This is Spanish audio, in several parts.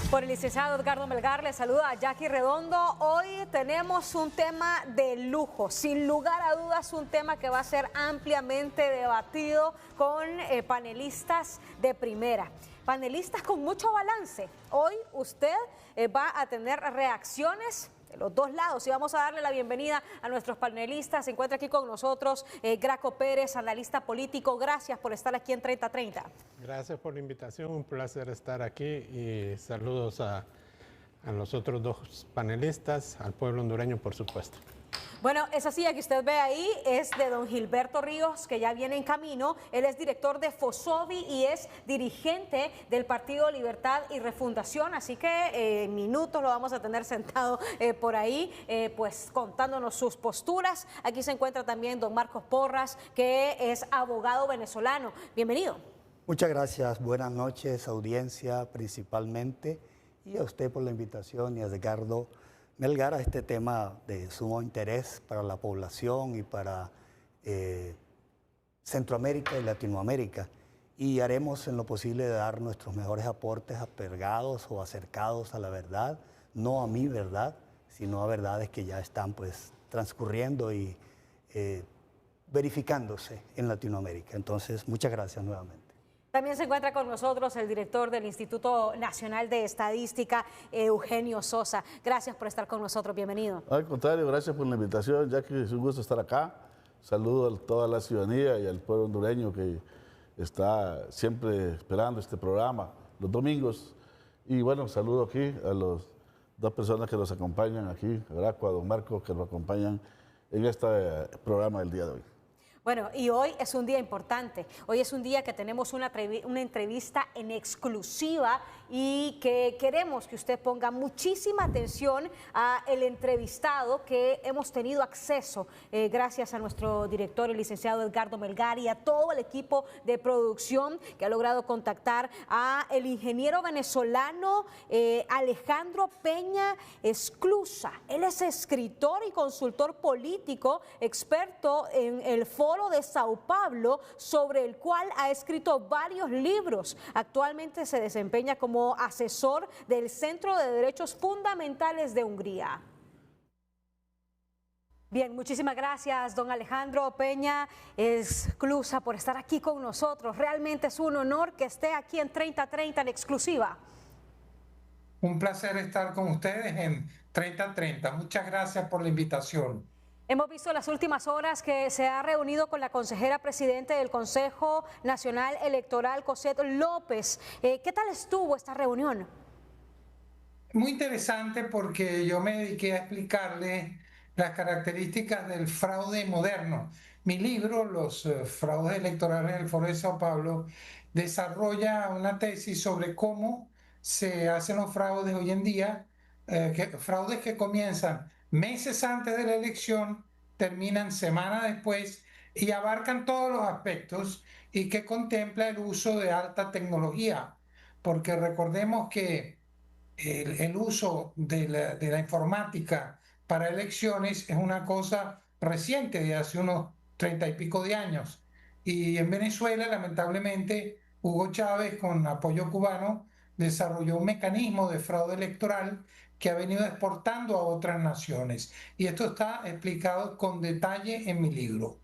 Por el licenciado Edgardo Melgar, le saluda a Jackie Redondo. Hoy tenemos un tema de lujo, sin lugar a dudas un tema que va a ser ampliamente debatido con panelistas de primera. Panelistas con mucho balance. Hoy usted va a tener reacciones de los dos lados y vamos a darle la bienvenida a nuestros panelistas. Se encuentra aquí con nosotros Graco Pérez, analista político. Gracias por estar aquí en 3030. Gracias por la invitación, un placer estar aquí y saludos a los otros dos panelistas, al pueblo hondureño por supuesto. Bueno, esa silla que usted ve ahí es de don Gilberto Ríos, que ya viene en camino. Él es director de FOSOBI y es dirigente del Partido Libertad y Refundación, así que en minutos lo vamos a tener sentado por ahí, pues contándonos sus posturas. Aquí se encuentra también don Marcos Porras, que es abogado venezolano. Bienvenido. Muchas gracias, buenas noches, audiencia principalmente, y a usted por la invitación y a Edgardo Melgar a este tema de sumo interés para la población y para Centroamérica y Latinoamérica. Y haremos en lo posible de dar nuestros mejores aportes apegados o acercados a la verdad, no a mi verdad, sino a verdades que ya están pues transcurriendo y verificándose en Latinoamérica. Entonces, muchas gracias nuevamente. También se encuentra con nosotros el director del Instituto Nacional de Estadística, Eugenio Sosa. Gracias por estar con nosotros, bienvenido. Al contrario, gracias por la invitación, ya que es un gusto estar acá. Saludo a toda la ciudadanía y al pueblo hondureño que está siempre esperando este programa los domingos. Y bueno, saludo aquí a las dos personas que nos acompañan aquí, a Graco, a don Marco, que nos acompañan en este programa del día de hoy. Bueno, y hoy es un día importante. Hoy es un día que tenemos una entrevista en exclusiva y que queremos que usted ponga muchísima atención a el entrevistado que hemos tenido acceso gracias a nuestro director, el licenciado Edgardo Melgar, y a todo el equipo de producción que ha logrado contactar a el ingeniero venezolano Alejandro Peña Esclusa. Él es escritor y consultor político, experto en el Foro de Sao Paulo, sobre el cual ha escrito varios libros. Actualmente se desempeña como asesor del Centro de Derechos Fundamentales de Hungría. Bien, muchísimas gracias, don Alejandro Peña Esclusa, por estar aquí con nosotros. Realmente es un honor que esté aquí en 3030 en exclusiva. Un placer estar con ustedes en 3030. Muchas gracias por la invitación. Hemos visto en las últimas horas que se ha reunido con la consejera presidente del Consejo Nacional Electoral, Cosette López. ¿Qué tal estuvo esta reunión? Muy interesante, porque yo me dediqué a explicarle las características del fraude moderno. Mi libro, Los fraudes electorales en el Foro de Sao Paulo, desarrolla una tesis sobre cómo se hacen los fraudes hoy en día, fraudes que comienzan meses antes de la elección, terminan semanas después y abarcan todos los aspectos, y que contempla el uso de alta tecnología, porque recordemos que el uso de la informática para elecciones es una cosa reciente, de hace unos 30 y pico de años. Y en Venezuela, lamentablemente, Hugo Chávez, con apoyo cubano, desarrolló un mecanismo de fraude electoral que ha venido exportando a otras naciones. Y esto está explicado con detalle en mi libro.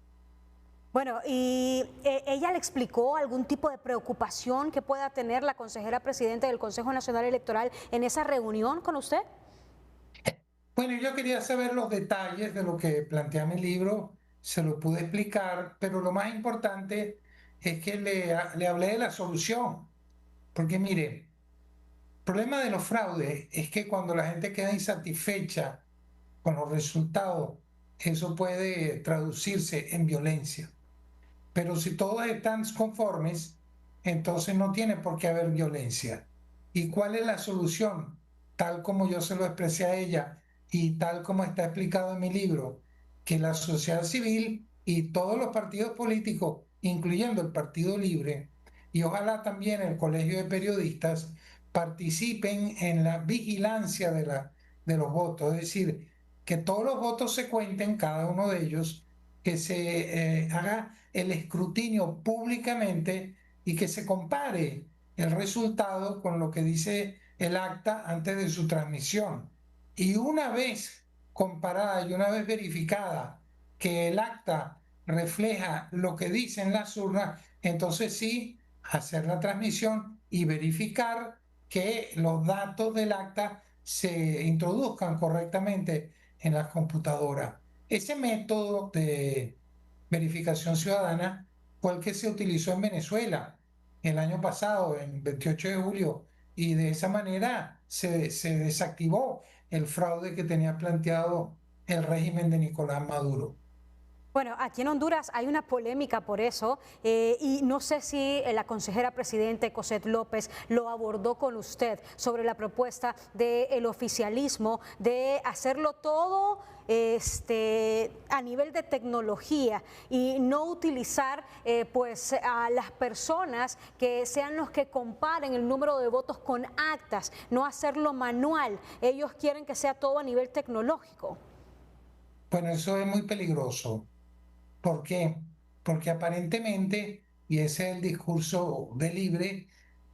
Bueno, ¿y ella le explicó algún tipo de preocupación que pueda tener la consejera presidenta del Consejo Nacional Electoral en esa reunión con usted? Bueno, yo quería saber los detalles de lo que plantea mi libro, se lo pude explicar, pero lo más importante es que le hablé de la solución. Porque mire, el problema de los fraudes es que cuando la gente queda insatisfecha con los resultados, eso puede traducirse en violencia. Pero si todos están conformes, entonces no tiene por qué haber violencia. ¿Y cuál es la solución? Tal como yo se lo expresé a ella y tal como está explicado en mi libro, que la sociedad civil y todos los partidos políticos, incluyendo el Partido Libre, y ojalá también el Colegio de Periodistas, participen en la vigilancia de los votos, es decir, que todos los votos se cuenten, cada uno de ellos, que se haga el escrutinio públicamente y que se compare el resultado con lo que dice el acta antes de su transmisión. Y una vez comparada y una vez verificada que el acta refleja lo que dicen las urnas, entonces sí, hacer la transmisión y verificar que los datos del acta se introduzcan correctamente en las computadoras. Ese método de verificación ciudadana fue el que se utilizó en Venezuela el año pasado, en 28 de julio, y de esa manera se desactivó el fraude que tenía planteado el régimen de Nicolás Maduro. Bueno, aquí en Honduras hay una polémica por eso y no sé si la consejera presidente Cosette López lo abordó con usted sobre la propuesta del oficialismo de hacerlo todo a nivel de tecnología y no utilizar pues a las personas que sean los que comparen el número de votos con actas, no hacerlo manual. Ellos quieren que sea todo a nivel tecnológico. Bueno, eso es muy peligroso. ¿Por qué? Porque aparentemente, y ese es el discurso de Libre,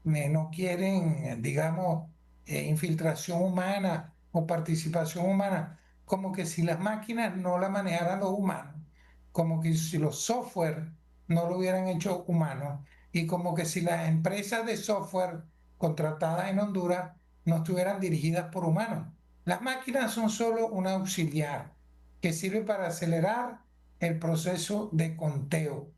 no quieren, digamos, infiltración humana o participación humana, como que si las máquinas no la manejaran los humanos, como que si los software no lo hubieran hecho humanos, y como que si las empresas de software contratadas en Honduras no estuvieran dirigidas por humanos. Las máquinas son solo un auxiliar que sirve para acelerar el proceso de conteo.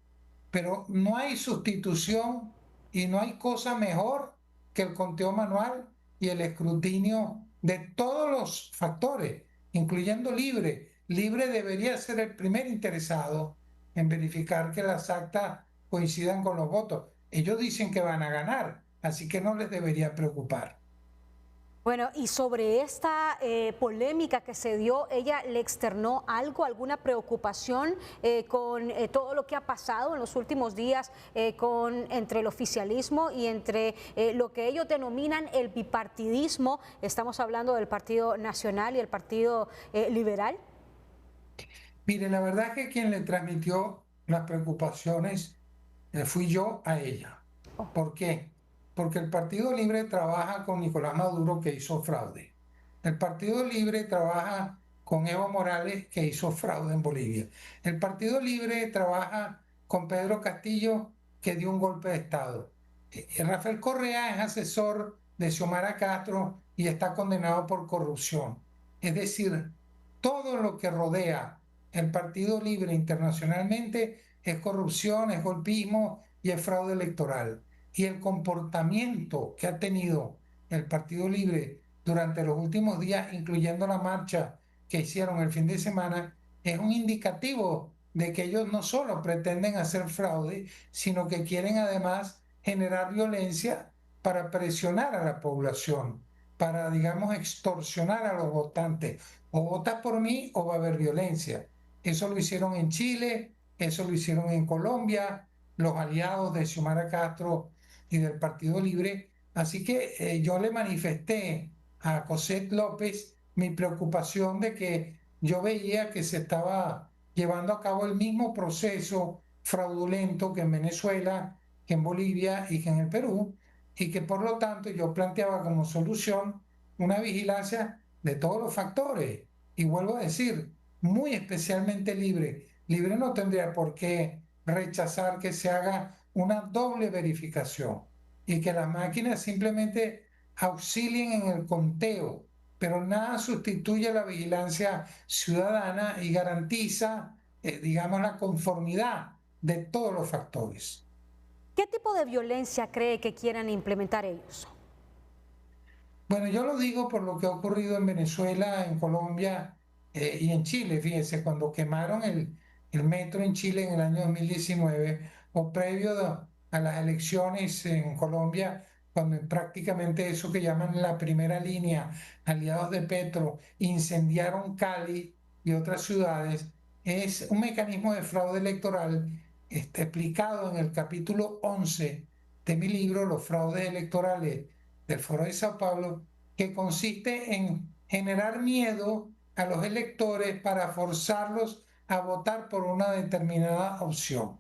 Pero no hay sustitución y no hay cosa mejor que el conteo manual y el escrutinio de todos los factores, incluyendo Libre. Libre debería ser el primer interesado en verificar que las actas coincidan con los votos. Ellos dicen que van a ganar, así que no les debería preocupar. Bueno, y sobre esta polémica que se dio, ¿ella le externó algo, alguna preocupación con todo lo que ha pasado en los últimos días entre el oficialismo y entre lo que ellos denominan el bipartidismo? Estamos hablando del Partido Nacional y el Partido Liberal. Mire, la verdad es que quien le transmitió las preocupaciones fui yo a ella. ¿Por qué? Porque el Partido Libre trabaja con Nicolás Maduro, que hizo fraude. El Partido Libre trabaja con Evo Morales, que hizo fraude en Bolivia. El Partido Libre trabaja con Pedro Castillo, que dio un golpe de Estado. Rafael Correa es asesor de Xiomara Castro y está condenado por corrupción. Es decir, todo lo que rodea el Partido Libre internacionalmente es corrupción, es golpismo y es fraude electoral. Y el comportamiento que ha tenido el Partido Libre durante los últimos días, incluyendo la marcha que hicieron el fin de semana, es un indicativo de que ellos no solo pretenden hacer fraude, sino que quieren además generar violencia para presionar a la población, para, digamos, extorsionar a los votantes. O votas por mí o va a haber violencia. Eso lo hicieron en Chile, eso lo hicieron en Colombia, los aliados de Xiomara Castro y del Partido Libre. Así que yo le manifesté a Cosette López mi preocupación de que yo veía que se estaba llevando a cabo el mismo proceso fraudulento que en Venezuela, que en Bolivia y que en el Perú, y que por lo tanto yo planteaba como solución una vigilancia de todos los factores. Y vuelvo a decir, muy especialmente Libre. Libre no tendría por qué rechazar que se haga una doble verificación y que las máquinas simplemente auxilien en el conteo, pero nada sustituye la vigilancia ciudadana y garantiza, digamos, la conformidad de todos los factores. ¿Qué tipo de violencia cree que quieran implementar ellos? Bueno, yo lo digo por lo que ha ocurrido en Venezuela, en Colombia y en Chile. Fíjense, cuando quemaron el metro en Chile en el año 2019 o previo a las elecciones en Colombia, cuando prácticamente eso que llaman la primera línea, aliados de Petro, incendiaron Cali y otras ciudades, es un mecanismo de fraude electoral explicado en el capítulo 11 de mi libro, Los fraudes electorales del Foro de Sao Paulo, que consiste en generar miedo a los electores para forzarlos a votar por una determinada opción.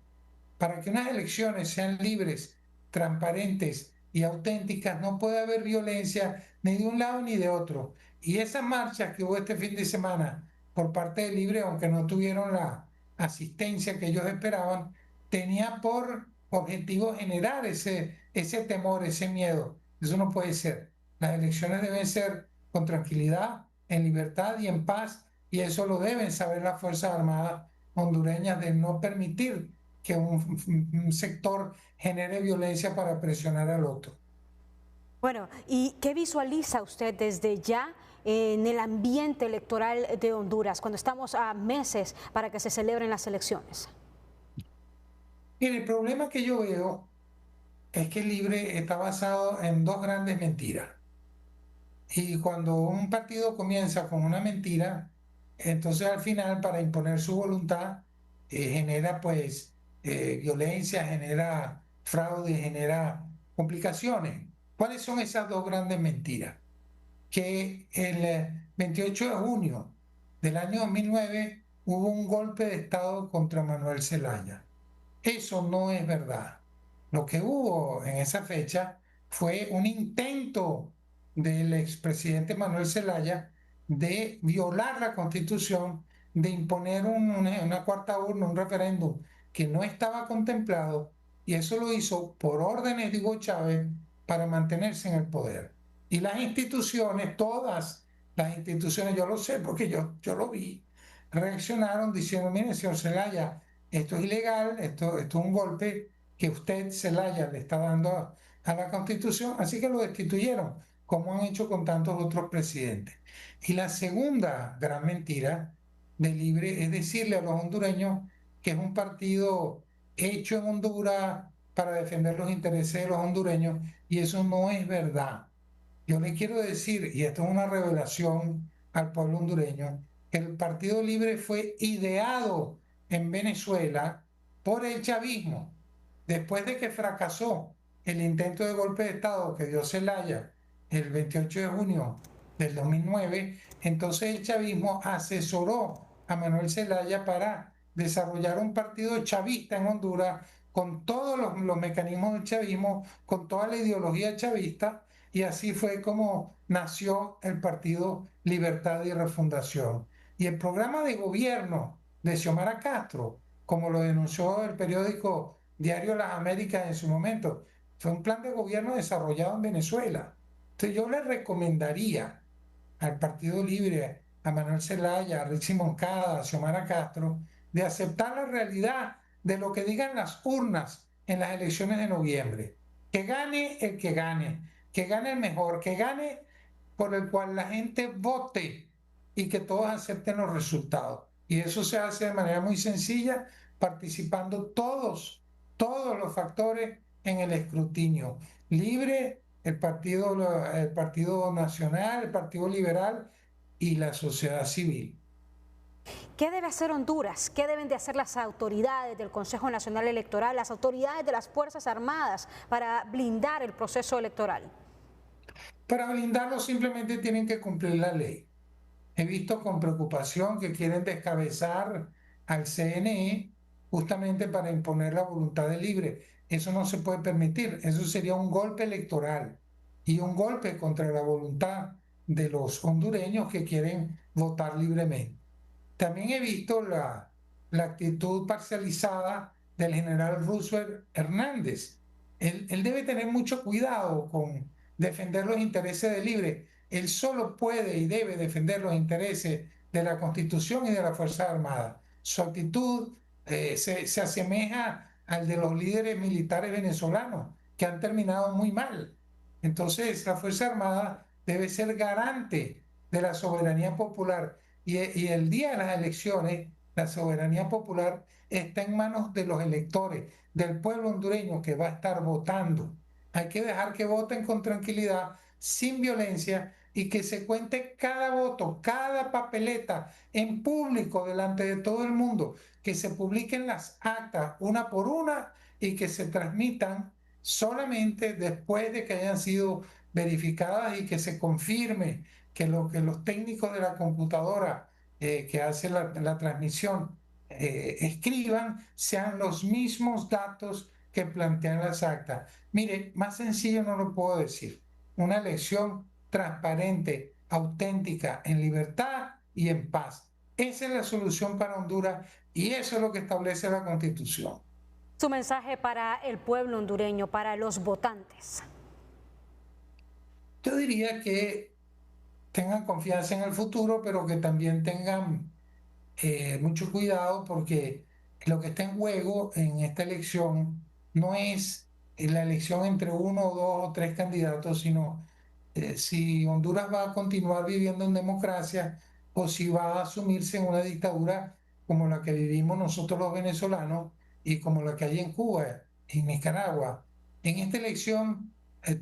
Para que unas elecciones sean libres, transparentes y auténticas, no puede haber violencia ni de un lado ni de otro. Y esas marchas que hubo este fin de semana por parte de Libre, aunque no tuvieron la asistencia que ellos esperaban, tenía por objetivo generar ese temor, ese miedo. Eso no puede ser. Las elecciones deben ser con tranquilidad, en libertad y en paz, y eso lo deben saber las Fuerzas Armadas hondureñas, de no permitir que un sector genere violencia para presionar al otro. Bueno, ¿y qué visualiza usted desde ya en el ambiente electoral de Honduras, cuando estamos a meses para que se celebren las elecciones? Mire, el problema que yo veo es que Libre está basado en dos grandes mentiras. Y cuando un partido comienza con una mentira, entonces al final, para imponer su voluntad, genera pues violencia, genera fraude, genera complicaciones. ¿Cuáles son esas dos grandes mentiras? Que el 28 de junio del año 2009 hubo un golpe de Estado contra Manuel Zelaya. Eso no es verdad. Lo que hubo en esa fecha fue un intento del expresidente Manuel Zelaya de violar la Constitución, de imponer una cuarta urna, un referéndum que no estaba contemplado, y eso lo hizo por órdenes de Hugo Chávez para mantenerse en el poder. Y las instituciones, todas las instituciones, yo lo sé porque yo lo vi, reaccionaron diciendo: mire, señor Zelaya, esto es ilegal, esto es un golpe que usted, Zelaya, le está dando a la Constitución, así que lo destituyeron, como han hecho con tantos otros presidentes. Y la segunda gran mentira de Libre es decirle a los hondureños que es un partido hecho en Honduras para defender los intereses de los hondureños, y eso no es verdad. Yo le quiero decir, y esto es una revelación al pueblo hondureño, que el Partido Libre fue ideado en Venezuela por el chavismo. Después de que fracasó el intento de golpe de Estado que dio Zelaya el 28 de junio del 2009, entonces el chavismo asesoró a Manuel Zelaya para desarrollar un partido chavista en Honduras, con todos los mecanismos del chavismo, con toda la ideología chavista, y así fue como nació el Partido Libertad y Refundación. Y el programa de gobierno de Xiomara Castro, como lo denunció el periódico Diario Las Américas en su momento, fue un plan de gobierno desarrollado en Venezuela. Entonces yo le recomendaría al Partido Libre, a Manuel Zelaya, a Richie Moncada, a Xiomara Castro, de aceptar la realidad de lo que digan las urnas en las elecciones de noviembre. Que gane el que gane el mejor, que gane por el cual la gente vote y que todos acepten los resultados. Y eso se hace de manera muy sencilla, participando todos los factores en el escrutinio. Libre, el Partido Nacional, el Partido Liberal y la sociedad civil. ¿Qué debe hacer Honduras? ¿Qué deben de hacer las autoridades del Consejo Nacional Electoral, las autoridades de las Fuerzas Armadas para blindar el proceso electoral? Para blindarlo simplemente tienen que cumplir la ley. He visto con preocupación que quieren descabezar al CNE justamente para imponer la voluntad de Libre. Eso no se puede permitir. Eso sería un golpe electoral y un golpe contra la voluntad de los hondureños que quieren votar libremente. También he visto la actitud parcializada del general Roosevelt Hernández. Él debe tener mucho cuidado con defender los intereses de Libre. Él solo puede y debe defender los intereses de la Constitución y de la Fuerza Armada. Su actitud se asemeja al de los líderes militares venezolanos, que han terminado muy mal. Entonces, la Fuerza Armada debe ser garante de la soberanía popular, y el día de las elecciones, la soberanía popular está en manos de los electores, del pueblo hondureño que va a estar votando. Hay que dejar que voten con tranquilidad, sin violencia, y que se cuente cada voto, cada papeleta en público delante de todo el mundo, que se publiquen las actas una por una y que se transmitan solamente después de que hayan sido verificadas y que se confirme que lo que los técnicos de la computadora que hace la transmisión escriban sean los mismos datos que plantean las actas. Mire, más sencillo no lo puedo decir. Una elección transparente, auténtica, en libertad y en paz. Esa es la solución para Honduras y eso es lo que establece la Constitución. Su mensaje para el pueblo hondureño, para los votantes. Yo diría que tengan confianza en el futuro, pero que también tengan mucho cuidado porque lo que está en juego en esta elección no es la elección entre uno, dos o tres candidatos, sino si Honduras va a continuar viviendo en democracia o si va a asumirse en una dictadura como la que vivimos nosotros los venezolanos y como la que hay en Cuba y Nicaragua. En esta elección,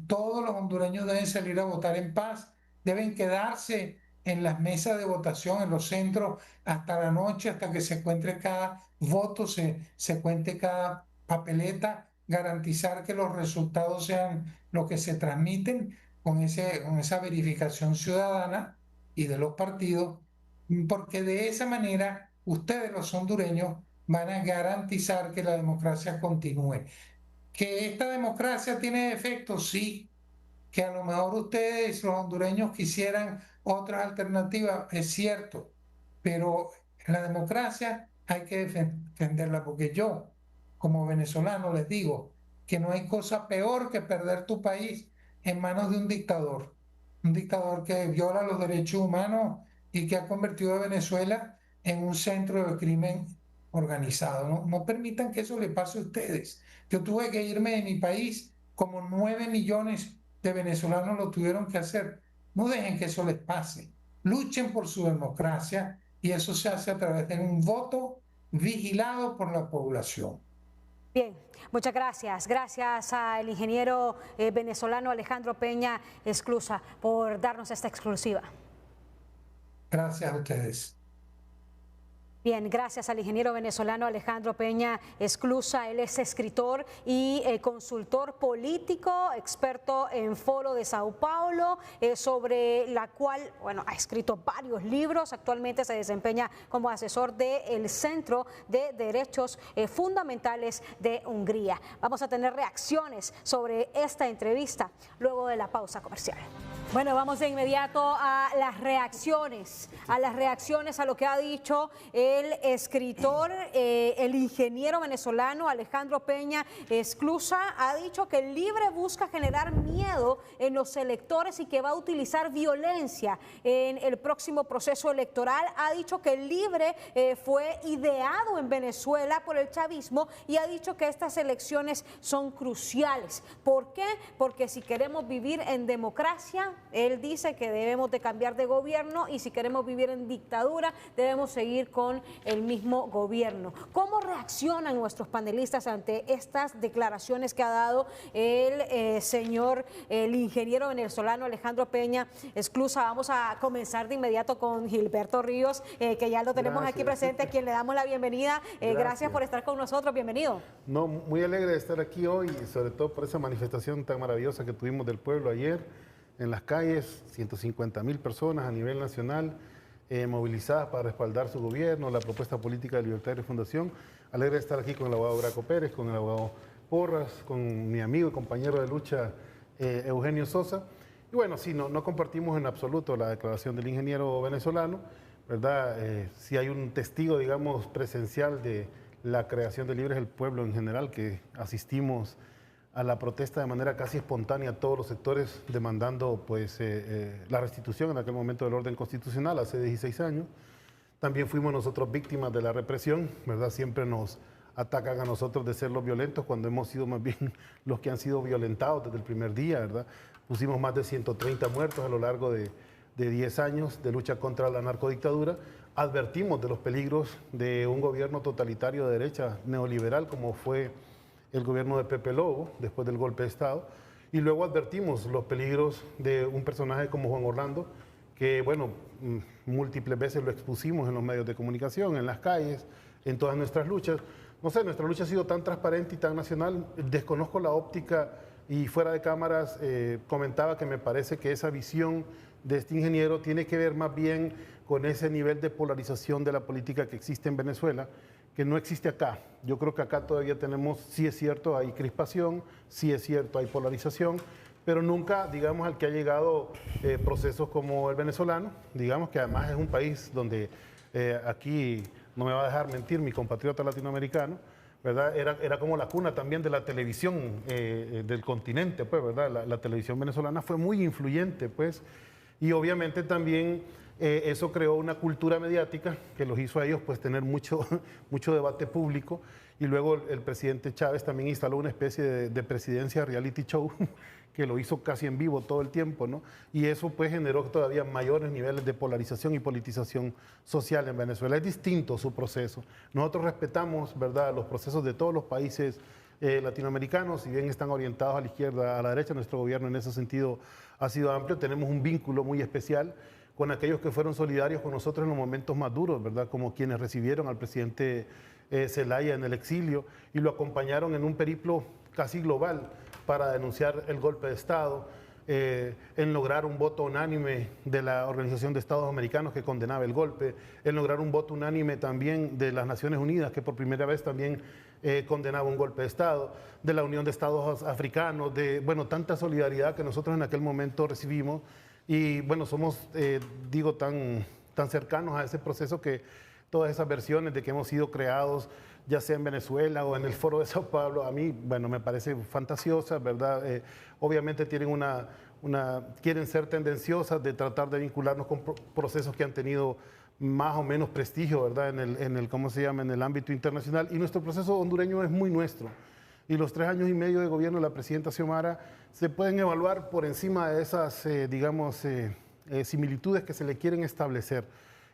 todos los hondureños deben salir a votar en paz, deben quedarse en las mesas de votación, en los centros, hasta la noche, hasta que se encuentre cada voto, se cuente cada papeleta, garantizar que los resultados sean los que se transmiten con esa verificación ciudadana y de los partidos, porque de esa manera ustedes, los hondureños, van a garantizar que la democracia continúe. ¿Que esta democracia tiene defectos? Sí. Que a lo mejor ustedes, los hondureños, quisieran otras alternativas, es cierto, pero la democracia hay que defenderla, porque yo, como venezolano, les digo que no hay cosa peor que perder tu país en manos de un dictador que viola los derechos humanos y que ha convertido a Venezuela en un centro de crimen organizado. No, no permitan que eso le pase a ustedes. Yo tuve que irme de mi país, como 9 millones de venezolanos lo tuvieron que hacer. No dejen que eso les pase. Luchen por su democracia y eso se hace a través de un voto vigilado por la población. Bien, muchas gracias. Gracias al ingeniero venezolano Alejandro Peña Esclusa por darnos esta exclusiva. Gracias a ustedes. Bien, gracias al ingeniero venezolano Alejandro Peña Esclusa. Él es escritor y consultor político, experto en Foro de Sao Paulo, sobre la cual, bueno, ha escrito varios libros. Actualmente se desempeña como asesor del Centro de Derechos Fundamentales de Hungría. Vamos a tener reacciones sobre esta entrevista luego de la pausa comercial. Bueno, vamos de inmediato a las reacciones a lo que ha dicho el escritor, el ingeniero venezolano Alejandro Peña Esclusa. Ha dicho que el LIBRE busca generar miedo en los electores y que va a utilizar violencia en el próximo proceso electoral. Ha dicho que el LIBRE fue ideado en Venezuela por el chavismo y ha dicho que estas elecciones son cruciales. ¿Por qué? Porque si queremos vivir en democracia, él dice que debemos de cambiar de gobierno y si queremos vivir en dictadura debemos seguir con el mismo gobierno. ¿Cómo reaccionan nuestros panelistas ante estas declaraciones que ha dado el ingeniero venezolano Alejandro Peña Esclusa? Vamos a comenzar de inmediato con Gilberto Ríos, que ya lo tenemos aquí presente, a quien le damos la bienvenida. Gracias por estar con nosotros, bienvenido. No, muy alegre de estar aquí hoy y sobre todo por esa manifestación tan maravillosa que tuvimos del pueblo ayer en las calles, 150.000 personas a nivel nacional movilizadas para respaldar su gobierno, la propuesta política de Libertarios Fundación. Alegre de estar aquí con el abogado Graco Pérez, con el abogado Porras, con mi amigo y compañero de lucha Eugenio Sosa. Y bueno, sí, no compartimos en absoluto la declaración del ingeniero venezolano, ¿verdad? Si hay un testigo, digamos, presencial de la creación de Libres el Pueblo en general, que asistimos a la protesta de manera casi espontánea, todos los sectores demandando pues, la restitución en aquel momento del orden constitucional, hace 16 años. También fuimos nosotros víctimas de la represión, ¿verdad? Siempre nos atacan a nosotros de ser los violentos cuando hemos sido más bien los que han sido violentados desde el primer día, ¿verdad? Pusimos más de 130 muertos a lo largo de 10 años de lucha contra la narcodictadura. Advertimos de los peligros de un gobierno totalitario de derecha neoliberal como fue el gobierno de Pepe Lobo, después del golpe de Estado, y luego advertimos los peligros de un personaje como Juan Orlando, que, bueno, múltiples veces lo expusimos en los medios de comunicación, en las calles, en todas nuestras luchas. No sé, nuestra lucha ha sido tan transparente y tan nacional, desconozco la óptica y fuera de cámaras comentaba que me parece que esa visión de este ingeniero tiene que ver más bien con ese nivel de polarización de la política que existe en Venezuela, que no existe acá. Yo creo que acá todavía tenemos, sí es cierto, hay crispación, sí es cierto, hay polarización, pero nunca, digamos, al que ha llegado procesos como el venezolano, digamos que además es un país donde aquí, no me va a dejar mentir mi compatriota latinoamericano, ¿verdad? Era como la cuna también de la televisión del continente, pues, ¿verdad? La televisión venezolana fue muy influyente, pues, y obviamente también eso creó una cultura mediática que los hizo a ellos, pues, tener mucho debate público, y luego el presidente Chávez también instaló una especie de presidencia reality show que lo hizo casi en vivo todo el tiempo, ¿no? Y eso pues generó todavía mayores niveles de polarización y politización social en Venezuela. Es distinto su proceso. Nosotros respetamos, ¿verdad?, los procesos de todos los países latinoamericanos, si bien están orientados a la izquierda, a la derecha, nuestro gobierno en ese sentido ha sido amplio. Tenemos un vínculo muy especial con aquellos que fueron solidarios con nosotros en los momentos más duros, ¿verdad?, como quienes recibieron al presidente Zelaya en el exilio y lo acompañaron en un periplo casi global para denunciar el golpe de Estado, en lograr un voto unánime de la Organización de Estados Americanos que condenaba el golpe, en lograr un voto unánime también de las Naciones Unidas que por primera vez también condenaba un golpe de Estado, de la Unión de Estados Africanos, de, bueno, tanta solidaridad que nosotros en aquel momento recibimos y, bueno, somos, digo, tan cercanos a ese proceso que todas esas versiones de que hemos sido creados, ya sea en Venezuela o en el Foro de Sao Paulo, a mí, bueno, me parece fantasiosa, ¿verdad? Obviamente tienen quieren ser tendenciosas de tratar de vincularnos con procesos que han tenido más o menos prestigio, ¿verdad? ¿Cómo se llama? En el ámbito internacional. Y nuestro proceso hondureño es muy nuestro. Y los 3 años y medio de gobierno de la presidenta Xiomara se pueden evaluar por encima de esas, digamos, similitudes que se le quieren establecer.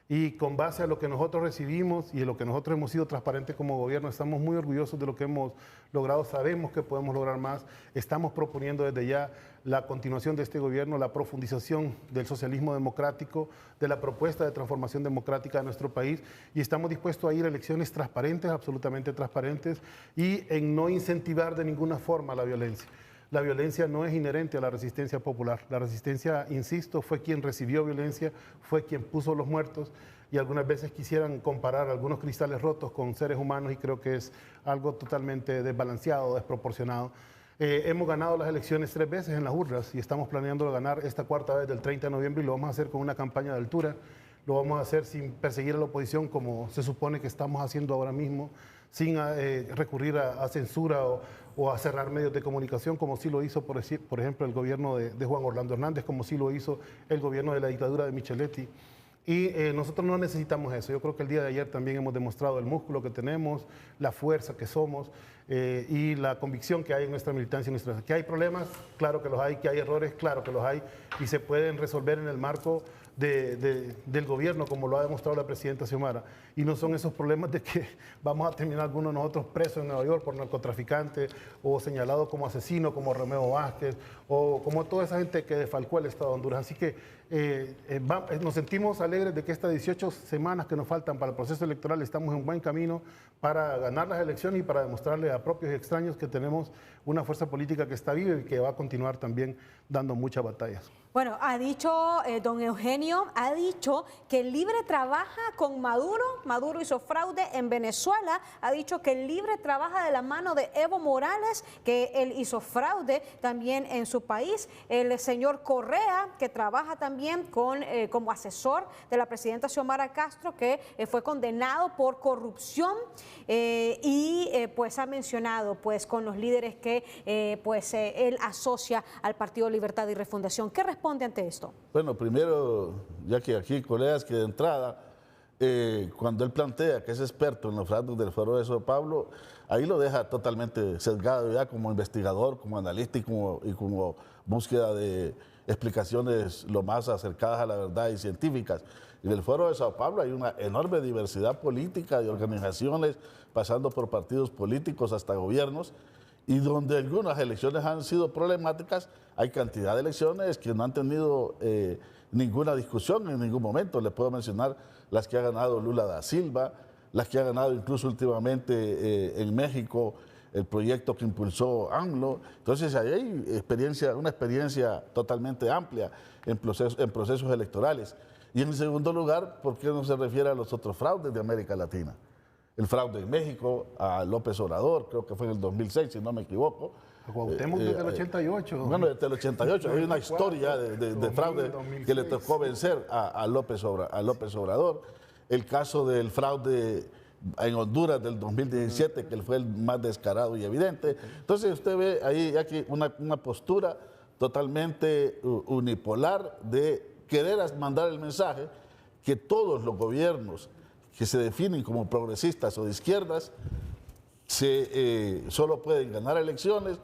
Y con base a lo que nosotros recibimos y en lo que nosotros hemos sido transparentes como gobierno, estamos muy orgullosos de lo que hemos logrado, sabemos que podemos lograr más, estamos proponiendo desde ya la continuación de este gobierno, la profundización del socialismo democrático, de la propuesta de transformación democrática de nuestro país y estamos dispuestos a ir a elecciones transparentes, absolutamente transparentes y en no incentivar de ninguna forma la violencia. La violencia no es inherente a la resistencia popular. La resistencia, insisto, fue quien recibió violencia, fue quien puso los muertos y algunas veces quisieran comparar algunos cristales rotos con seres humanos y creo que es algo totalmente desbalanceado, desproporcionado. Hemos ganado las elecciones 3 veces en las urnas y estamos planeando ganar esta 4ª vez del 30 de noviembre y lo vamos a hacer con una campaña de altura. Lo vamos a hacer sin perseguir a la oposición como se supone que estamos haciendo ahora mismo, sin recurrir a censura o a cerrar medios de comunicación, como sí lo hizo, por ejemplo, el gobierno de Juan Orlando Hernández, como sí lo hizo el gobierno de la dictadura de Micheletti. Y nosotros no necesitamos eso. Yo creo que el día de ayer también hemos demostrado el músculo que tenemos, la fuerza que somos y la convicción que hay en nuestra militancia. Que hay problemas, claro que los hay, que hay errores, claro que los hay, y se pueden resolver en el marco del gobierno, como lo ha demostrado la presidenta Xiomara. Y no son esos problemas de que vamos a terminar algunos de nosotros presos en Nueva York por narcotraficantes o señalados como asesinos, como Romeo Vázquez, o como toda esa gente que defalcó el Estado de Honduras. Así que nos sentimos alegres de que estas 18 semanas que nos faltan para el proceso electoral estamos en buen camino para ganar las elecciones y para demostrarle a propios y extraños que tenemos una fuerza política que está viva y que va a continuar también dando muchas batallas. Bueno, ha dicho don Eugenio, ha dicho que el Libre trabaja con Maduro, Maduro hizo fraude en Venezuela, ha dicho que el Libre trabaja de la mano de Evo Morales, que él hizo fraude también en su país, el señor Correa, que trabaja también como asesor de la presidenta Xiomara Castro, que fue condenado por corrupción pues ha mencionado pues con los líderes que él asocia al Partido Libertad y Refundación. ¿Qué responde ante esto? Bueno, primero, ya que aquí, colegas, que de entrada, cuando él plantea que es experto en los fraudes del Foro de Sao Paulo, ahí lo deja totalmente sesgado ya como investigador, como analista y como búsqueda de explicaciones lo más acercadas a la verdad y científicas. En el Foro de Sao Paulo hay una enorme diversidad política de organizaciones, pasando por partidos políticos hasta gobiernos, y donde algunas elecciones han sido problemáticas, hay cantidad de elecciones que no han tenido ninguna discusión en ningún momento. Les puedo mencionar las que ha ganado Lula da Silva, las que ha ganado incluso últimamente en México, el proyecto que impulsó AMLO. Entonces ahí hay una experiencia totalmente amplia en procesos electorales. Y en segundo lugar, ¿por qué no se refiere a los otros fraudes de América Latina? el fraude en México, a López Obrador, creo que fue en el 2006, si no me equivoco. A Cuauhtémoc desde el 88. Bueno, desde el 88 hay una historia de fraude que le tocó vencer a López Obrador. El caso del fraude en Honduras del 2017, que fue el más descarado y evidente. Entonces usted ve ahí aquí una postura totalmente unipolar de querer mandar el mensaje que todos los gobiernos que se definen como progresistas o de izquierdas solo pueden ganar elecciones,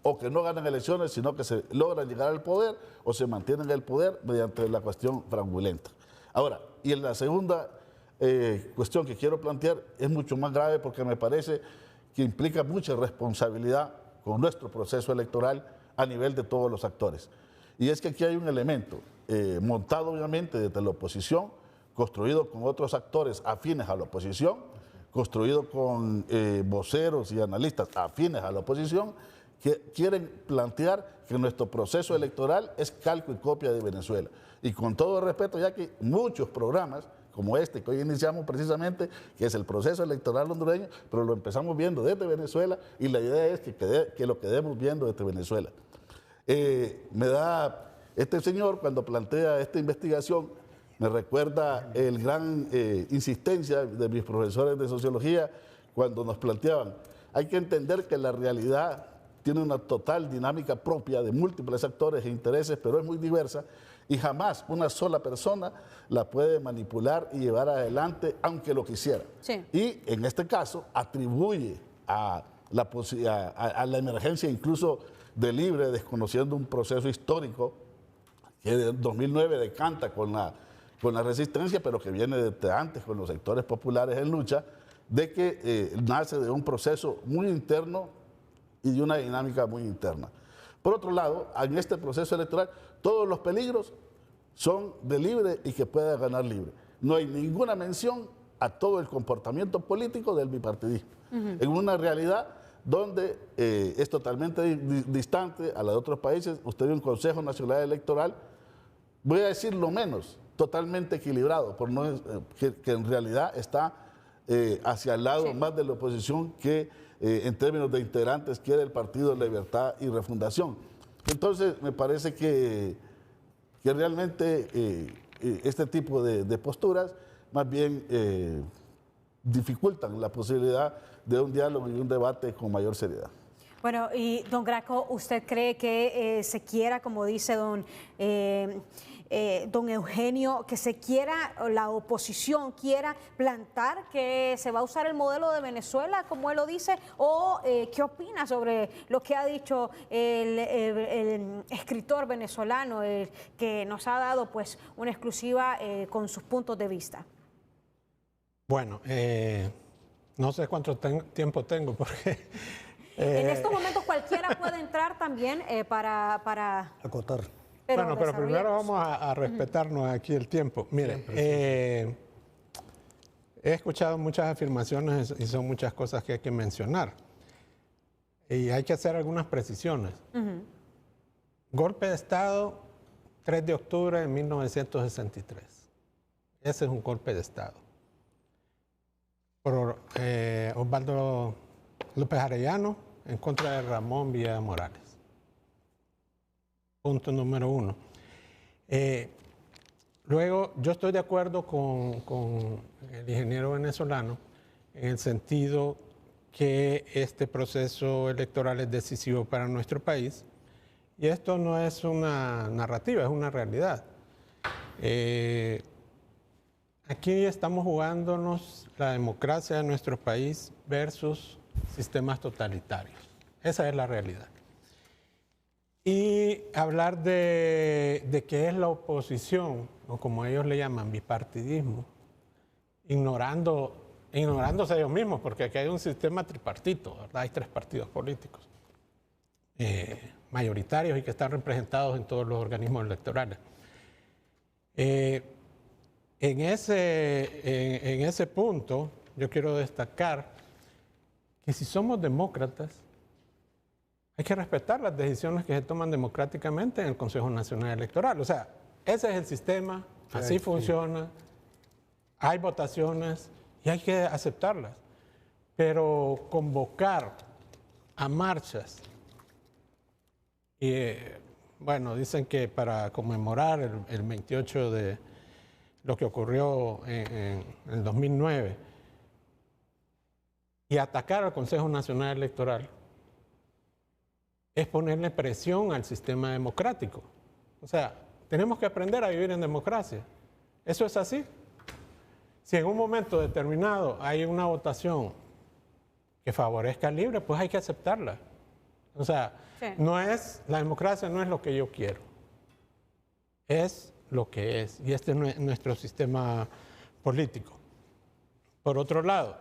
o que no ganan elecciones, sino que se logran llegar al poder o se mantienen en el poder mediante la cuestión fraudulenta. Ahora, y en la segunda cuestión que quiero plantear es mucho más grave, porque me parece que implica mucha responsabilidad con nuestro proceso electoral a nivel de todos los actores. Y es que aquí hay un elemento montado obviamente desde la oposición, construido con otros actores afines a la oposición, construido con voceros y analistas afines a la oposición, que quieren plantear que nuestro proceso electoral es calco y copia de Venezuela. Y con todo respeto, ya que muchos programas como este que hoy iniciamos precisamente, que es el proceso electoral hondureño, pero lo empezamos viendo desde Venezuela, y la idea es que lo quedemos viendo desde Venezuela. Me da este señor, cuando plantea esta investigación, me recuerda el gran insistencia de mis profesores de sociología cuando nos planteaban: hay que entender que la realidad tiene una total dinámica propia de múltiples actores e intereses, pero es muy diversa, y jamás una sola persona la puede manipular y llevar adelante, aunque lo quisiera. Sí. Y en este caso atribuye a la emergencia incluso de Libre, desconociendo un proceso histórico que en 2009 decanta con la resistencia, pero que viene desde antes con los sectores populares en lucha, de que nace de un proceso muy interno y de una dinámica muy interna. Por otro lado, en este proceso electoral, todos los peligros son de Libre y que pueda ganar Libre. No hay ninguna mención a todo el comportamiento político del bipartidismo, en una realidad donde es totalmente distante a la de otros países. Usted ve un Consejo Nacional Electoral, voy a decir lo menos, totalmente equilibrado, que en realidad está hacia el lado más de la oposición que en términos de integrantes quiere el Partido Libertad y Refundación. Entonces me parece que realmente este tipo de posturas más bien dificultan la posibilidad de un diálogo y un debate con mayor seriedad. Bueno, y don Graco, ¿usted cree que se quiera, como dice don Eugenio, que se quiera, la oposición quiera plantar que se va a usar el modelo de Venezuela, como él lo dice? ¿O qué opina sobre lo que ha dicho el escritor venezolano, que nos ha dado pues una exclusiva con sus puntos de vista? Bueno, no sé cuánto tiempo tengo, porque... en estos momentos cualquiera puede entrar también para acotar. Pero primero vamos a respetarnos aquí el tiempo. Mire, he escuchado muchas afirmaciones y son muchas cosas que hay que mencionar. Y hay que hacer algunas precisiones. Golpe de Estado, 3 de octubre de 1963. Ese es un golpe de Estado. Por Osvaldo López Arellano en contra de Ramón Villa Morales. Punto número 1. Luego, yo estoy de acuerdo con el ingeniero venezolano en el sentido que este proceso electoral es decisivo para nuestro país, y esto no es una narrativa, es una realidad. Aquí estamos jugándonos la democracia de nuestro país versus sistemas totalitarios. Esa es la realidad. Y hablar de que es la oposición, o como ellos le llaman, bipartidismo, ignorándose ellos mismos, porque aquí hay un sistema tripartito, ¿verdad? Hay 3 partidos políticos mayoritarios y que están representados en todos los organismos electorales. En ese punto, yo quiero destacar que si somos demócratas, hay que respetar las decisiones que se toman democráticamente en el Consejo Nacional Electoral. O sea, ese es el sistema, así funciona, hay votaciones y hay que aceptarlas. pero convocar a marchas, y bueno, dicen que para conmemorar el 28 de lo que ocurrió en el 2009, y atacar al Consejo Nacional Electoral, es ponerle presión al sistema democrático. O sea, tenemos que aprender a vivir en democracia. Eso es así. Si en un momento determinado hay una votación que favorezca al libre, pues hay que aceptarla. O sea, sí, la democracia no es lo que yo quiero, es lo que es. Y este es nuestro sistema político. Por otro lado,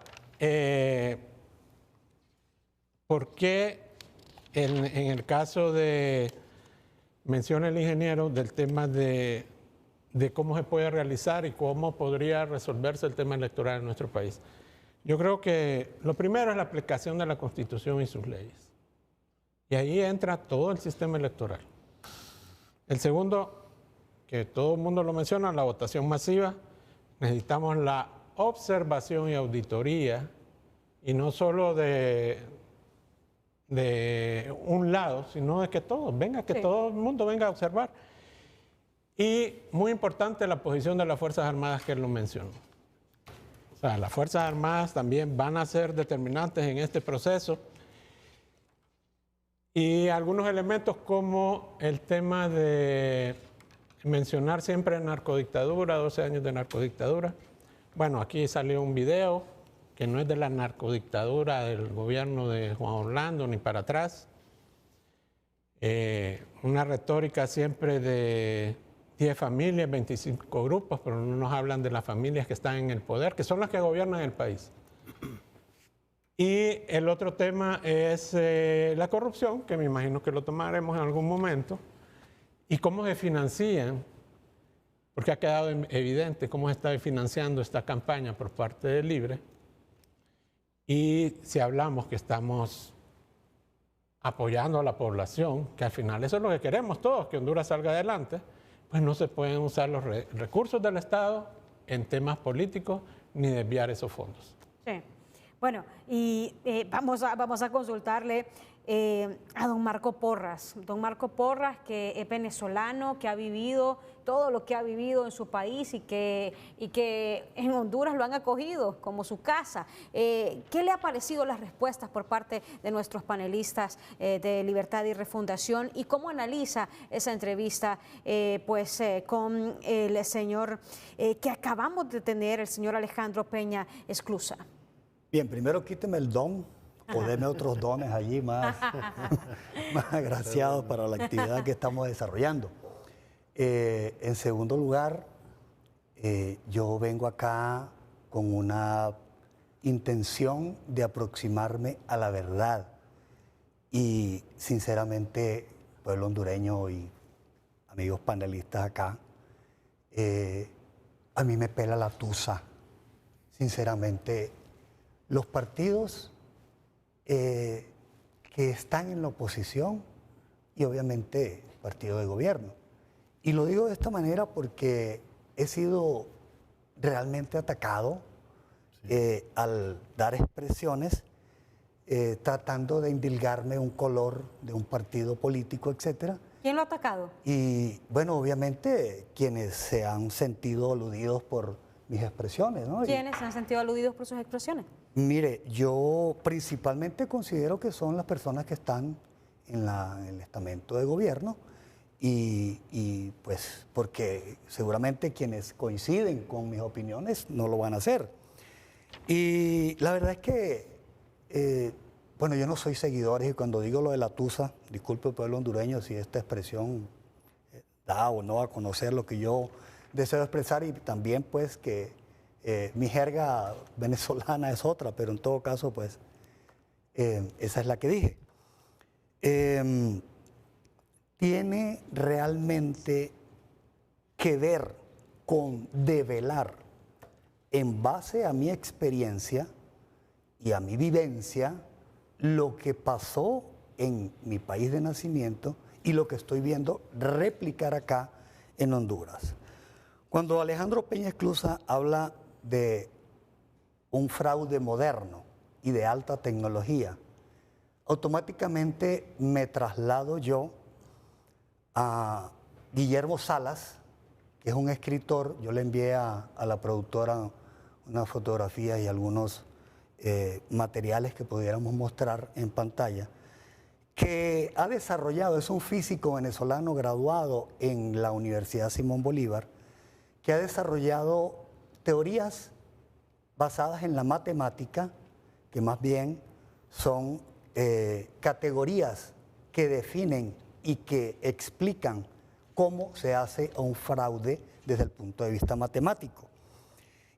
¿por qué en el caso de, menciona el ingeniero, del tema de cómo se puede realizar y cómo podría resolverse el tema electoral en nuestro país? Yo creo que lo primero es la aplicación de la Constitución y sus leyes. Y ahí entra todo el sistema electoral. El segundo, que todo el mundo lo menciona, la votación masiva. Necesitamos la observación y auditoría, y no solo de un lado, sino de que todos, que sí, todo el mundo venga a observar. Y muy importante la posición de las Fuerzas Armadas, que él lo mencionó. O sea, las Fuerzas Armadas también van a ser determinantes en este proceso. Y algunos elementos como el tema de mencionar siempre narcodictadura, 12 años de narcodictadura. Bueno, aquí salió un video que no es de la narcodictadura del gobierno de Juan Orlando ni para atrás. Una retórica siempre de 10 familias, 25 grupos, pero no nos hablan de las familias que están en el poder, que son las que gobiernan el país. Y el otro tema es la corrupción, que me imagino que lo tomaremos en algún momento, y cómo se financian, porque ha quedado evidente cómo se está financiando esta campaña por parte de Libre. Y si hablamos que estamos apoyando a la población, que al final eso es lo que queremos todos, que Honduras salga adelante, pues no se pueden usar los recursos del Estado en temas políticos ni desviar esos fondos. Sí. Bueno, y vamos a consultarle a don Marco Porras. Don Marco Porras, que es venezolano, que ha vivido todo lo que ha vivido en su país y que en Honduras lo han acogido como su casa. ¿Qué le ha parecido las respuestas por parte de nuestros panelistas de Libertad y Refundación? ¿Y cómo analiza esa entrevista con el señor que acabamos de tener, el señor Alejandro Peña Esclusa? Bien, primero quíteme el don, o deme otros dones allí más agraciados para la actividad que estamos desarrollando. En segundo lugar, yo vengo acá con una intención de aproximarme a la verdad. Y sinceramente, pueblo hondureño y amigos panelistas acá, a mí me pela la tusa, sinceramente. Los partidos que están en la oposición y obviamente el partido de gobierno. Y lo digo de esta manera porque he sido realmente atacado al dar expresiones tratando de indilgarme un color de un partido político, etcétera. ¿Quién lo ha atacado? Y bueno, obviamente quienes se han sentido aludidos por mis expresiones, ¿no? ¿Quiénes se han sentido aludidos por sus expresiones? Mire, yo principalmente considero que son las personas que están en el estamento de gobierno y pues porque seguramente quienes coinciden con mis opiniones no lo van a hacer. Y la verdad es que, bueno, yo no soy seguidor y cuando digo lo de la tusa, disculpe pueblo hondureño si esta expresión da o no a conocer lo que yo deseo expresar y también pues que mi jerga venezolana es otra, pero en todo caso, pues, esa es la que dije. Tiene realmente que ver con develar, en base a mi experiencia y a mi vivencia, lo que pasó en mi país de nacimiento y lo que estoy viendo replicar acá en Honduras. Cuando Alejandro Peña Esclusa habla de un fraude moderno, y de alta tecnología, automáticamente me traslado yo a Guillermo Salas, que es un escritor. Yo le envié a la productora unas fotografías y algunos materiales que pudiéramos mostrar en pantalla, que ha desarrollado, es un físico venezolano graduado en la Universidad Simón Bolívar, que ha desarrollado teorías basadas en la matemática, que más bien son categorías que definen y que explican cómo se hace un fraude desde el punto de vista matemático.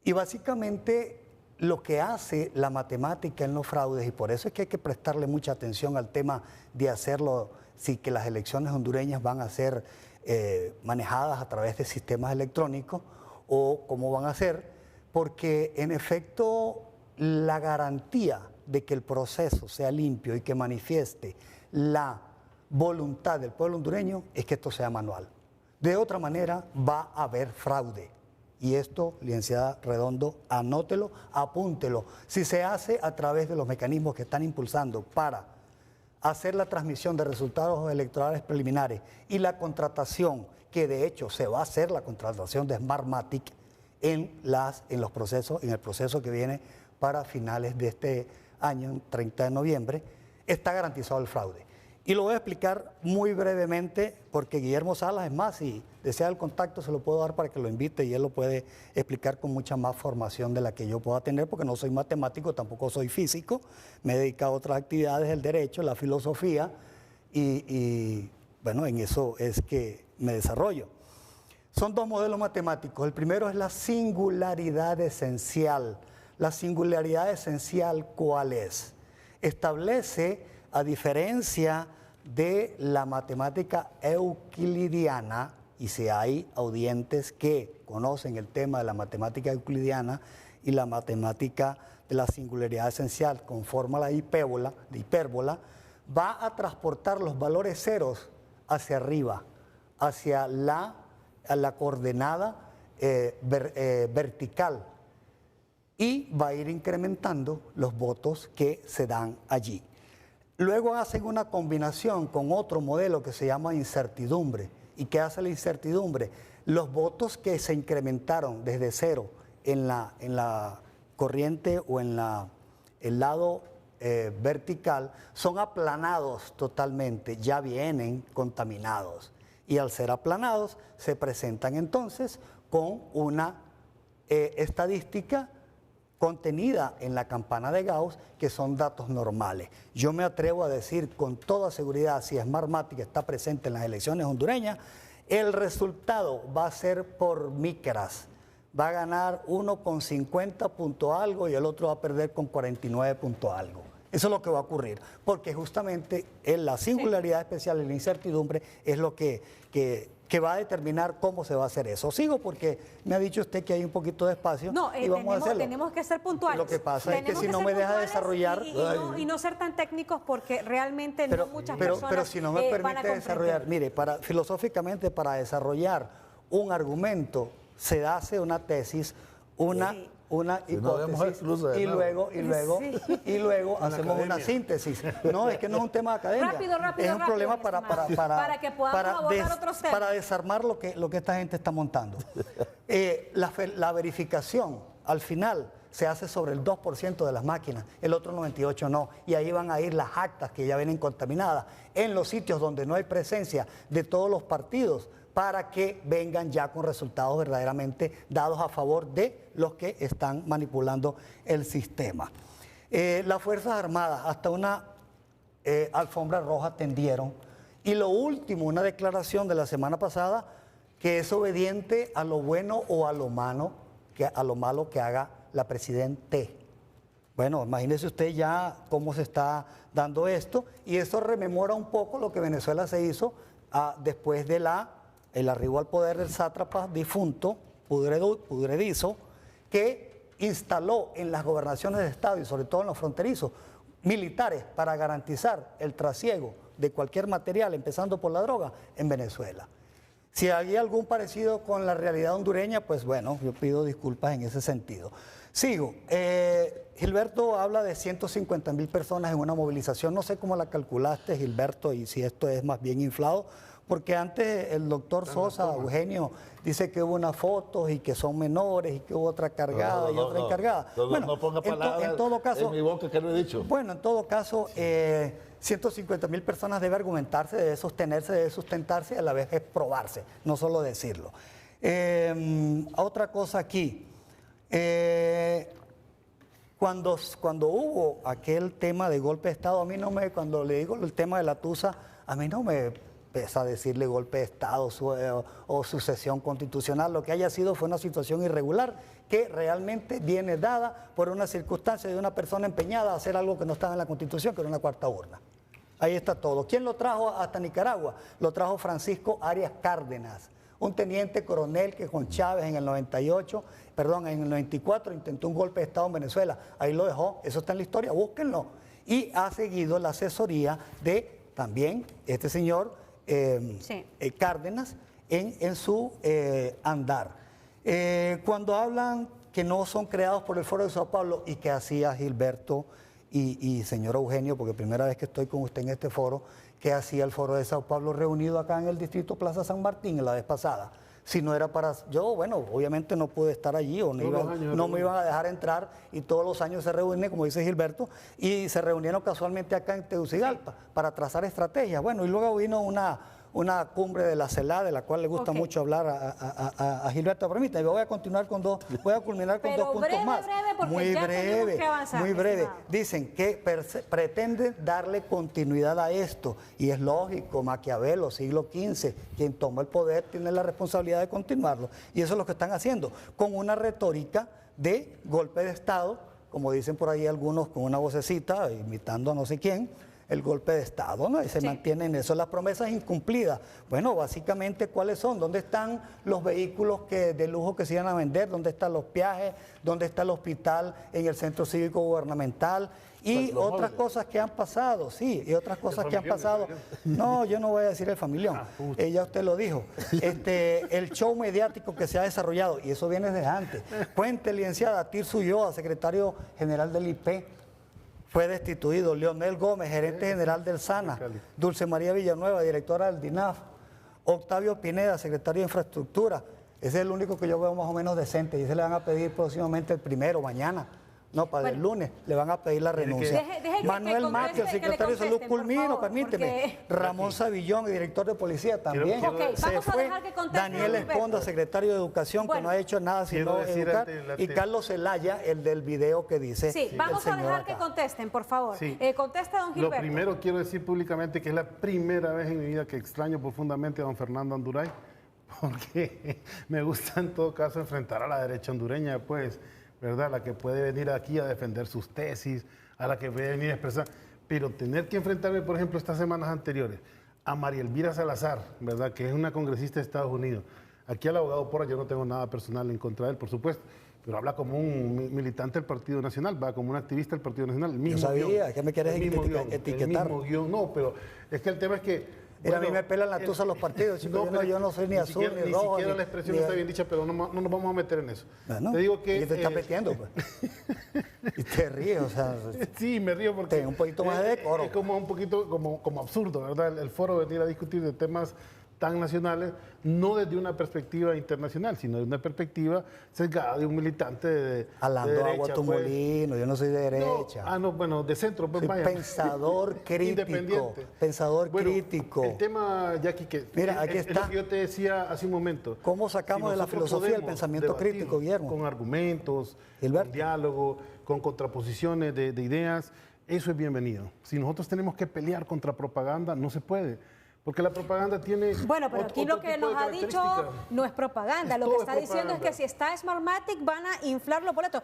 Y básicamente lo que hace la matemática en los fraudes, y por eso es que hay que prestarle mucha atención al tema de hacerlo, si que las elecciones hondureñas van a ser manejadas a través de sistemas electrónicos o cómo van a ser, porque en efecto la garantía de que el proceso sea limpio y que manifieste la voluntad del pueblo hondureño es que esto sea manual. De otra manera va a haber fraude. Y esto, licenciada Redondo, anótelo, apúntelo. Si se hace a través de los mecanismos que están impulsando para hacer la transmisión de resultados electorales preliminares y la contratación, que de hecho se va a hacer la contratación de Smartmatic en el proceso que viene para finales de este año, 30 de noviembre, está garantizado el fraude. Y lo voy a explicar muy brevemente porque Guillermo Salas, es más, si desea el contacto se lo puedo dar para que lo invite y él lo puede explicar con mucha más formación de la que yo pueda tener, porque no soy matemático, tampoco soy físico, me he dedicado a otras actividades, el derecho, la filosofía y bueno, en eso es que me desarrollo. Son dos modelos matemáticos. El primero es la singularidad esencial. La singularidad esencial, ¿cuál es? Establece, a diferencia de la matemática euclidiana, y si hay audientes que conocen el tema de la matemática euclidiana y la matemática de la singularidad esencial con fórmula de hipérbola, va a transportar los valores ceros hacia arriba, hacia la coordenada vertical, y va a ir incrementando los votos que se dan allí. Luego hacen una combinación con otro modelo que se llama incertidumbre. ¿Y qué hace la incertidumbre? Los votos que se incrementaron desde cero en la corriente o en el lado vertical son aplanados totalmente, ya vienen contaminados. Y al ser aplanados se presentan entonces con una estadística contenida en la campana de Gauss, que son datos normales. Yo me atrevo a decir con toda seguridad, si Smartmatic está presente en las elecciones hondureñas, el resultado va a ser por micras. Va a ganar uno con 50 punto algo y el otro va a perder con 49 punto algo. Eso es lo que va a ocurrir, porque justamente la singularidad especial y la incertidumbre es lo que va a determinar cómo se va a hacer eso. Sigo porque me ha dicho usted que hay un poquito de espacio y vamos a hacerlo. Tenemos que ser puntuales. Lo que pasa es que si no me deja desarrollar... Y no ser tan técnicos porque realmente no muchas personas pero si no me permite desarrollar, mire, filosóficamente para desarrollar un argumento se hace una tesis, una hipótesis y luego hacemos una síntesis. No, es que no es un tema de academia. Rápido, es un problema para que podamos abordar otros temas. Para desarmar lo que esta gente está montando. La verificación al final se hace sobre el 2% de las máquinas, el otro 98% no. Y ahí van a ir las actas que ya vienen contaminadas en los sitios donde no hay presencia de todos los partidos, para que vengan ya con resultados verdaderamente dados a favor de los que están manipulando el sistema. Las Fuerzas Armadas hasta una alfombra roja tendieron. Y lo último, una declaración de la semana pasada, que es obediente a lo bueno o a lo malo que haga la presidente. Bueno, imagínese usted ya cómo se está dando esto, y eso rememora un poco lo que Venezuela se hizo después de el arribo al poder del sátrapa difunto, pudredizo, que instaló en las gobernaciones de Estado y sobre todo en los fronterizos militares para garantizar el trasiego de cualquier material, empezando por la droga, en Venezuela. Si hay algún parecido con la realidad hondureña, pues bueno, yo pido disculpas en ese sentido. Sigo. Gilberto habla de 150.000 personas en una movilización. No sé cómo la calculaste, Gilberto, y si esto es más bien inflado, porque antes el doctor Sosa, Eugenio, dice que hubo unas fotos y que son menores y que hubo otra cargada y otra encargada. No ponga palabras en todo caso, en mi boca que no he dicho. Bueno, en todo caso, 150.000 personas debe argumentarse, debe sostenerse, debe sustentarse y a la vez es probarse, no solo decirlo. Otra cosa aquí. Cuando hubo aquel tema de golpe de Estado, a mí no me, cuando le digo el tema de la Tusa, a mí no me pesa decirle golpe de Estado o sucesión constitucional. Lo que haya sido fue una situación irregular que realmente viene dada por una circunstancia de una persona empeñada a hacer algo que no estaba en la Constitución, que era una cuarta urna. Ahí está todo. ¿Quién lo trajo hasta Nicaragua? Lo trajo Francisco Arias Cárdenas, un teniente coronel que con Chávez en el 94 intentó un golpe de Estado en Venezuela. Ahí lo dejó, eso está en la historia, búsquenlo. Y ha seguido la asesoría de también este señor Cárdenas en su andar. Cuando hablan que no son creados por el Foro de Sao Paulo y que hacía Gilberto y señor Eugenio, porque primera vez que estoy con usted en este foro, que hacía el Foro de Sao Paulo reunido acá en el distrito Plaza San Martín la vez pasada. Si no era para... Yo, bueno, obviamente no pude estar allí o no me iban a dejar entrar y todos los años se reúnen, como dice Gilberto, y se reunieron casualmente acá en Tegucigalpa para trazar estrategias. Bueno, y luego vino una cumbre de la CELA, de la cual le gusta mucho hablar a Gilberto. Permítame, voy a continuar con dos, voy a culminar con dos puntos más. Muy breve, muy breve. Dicen que pretenden darle continuidad a esto, y es lógico, Maquiavelo, siglo XV, quien toma el poder tiene la responsabilidad de continuarlo, y eso es lo que están haciendo, con una retórica de golpe de Estado, como dicen por ahí algunos con una vocecita, imitando a no sé quién, el golpe de Estado, ¿no? Y se mantienen eso, las promesas incumplidas. Bueno, básicamente, ¿cuáles son? ¿Dónde están los vehículos de lujo que se iban a vender? ¿Dónde están los peajes? ¿Dónde está el hospital en el centro cívico gubernamental? Y pues otras cosas que han pasado, sí, y otras cosas que han pasado. No, yo no voy a decir el familión, ella usted lo dijo. El show mediático que se ha desarrollado, y eso viene desde antes. Cuente, licenciada Tirso Ulloa, secretario general del IP, fue destituido. Leonel Gómez, gerente general del SANA. Dulce María Villanueva, directora del DINAF. Octavio Pineda, secretario de Infraestructura. Ese es el único que yo veo más o menos decente. Y se le van a pedir próximamente el primero, mañana. No, para el lunes le van a pedir la renuncia. Manuel Mateo, secretario de Salud, culmino, permíteme. Ramón Savillón, director de policía, también. Se fue. Daniel Esponda, secretario de Educación, que no ha hecho nada sino educar. Y Carlos Zelaya, el del video que dice. Sí, vamos a dejar que contesten, por favor. Contesta, don Gilberto. Lo primero quiero decir públicamente que es la primera vez en mi vida que extraño profundamente a don Fernando Anduray, porque me gusta en todo caso enfrentar a la derecha hondureña, pues, ¿verdad? La que puede venir aquí a defender sus tesis, a la que puede venir a expresar, pero tener que enfrentarme, por ejemplo, estas semanas anteriores, a María Elvira Salazar, ¿verdad? Que es una congresista de Estados Unidos. Aquí al abogado Porras yo no tengo nada personal en contra de él, por supuesto, pero habla como un militante del Partido Nacional, va como un activista del Partido Nacional. El mismo yo sabía, guión, que me quieres etiquetar. El mismo guión, no, pero es que el tema es que... Bueno, a mí me pelan la tusa los partidos, chicos. Yo no soy ni azul, ni rojo. Ni siquiera la expresión está bien dicha, pero no nos vamos a meter en eso. Bueno, te digo que... Y te estás metiendo, pues. Y te ríes, o sea... Sí, me río porque... Ten un poquito más de decoro. Es como un poquito como absurdo, ¿verdad? El foro venir a discutir de temas tan nacionales, no desde una perspectiva internacional, sino desde una perspectiva sesgada de un militante de derecha, agua tu pues. Molino, yo no soy de derecha. Bueno, de centro, pues soy vaya. Pensador crítico. Independiente. Pensador crítico. El tema, Jackie, que mira, aquí es está. lo que yo te decía hace un momento. ¿Cómo sacamos de la filosofía el pensamiento crítico, Guillermo? Con argumentos, con diálogo, con contraposiciones de ideas, eso es bienvenido. Si nosotros tenemos que pelear contra propaganda, no se puede. Porque la propaganda tiene... Bueno, pero aquí lo que nos ha dicho no es propaganda. Lo que está diciendo es que si está Smartmatic van a inflar los boletos.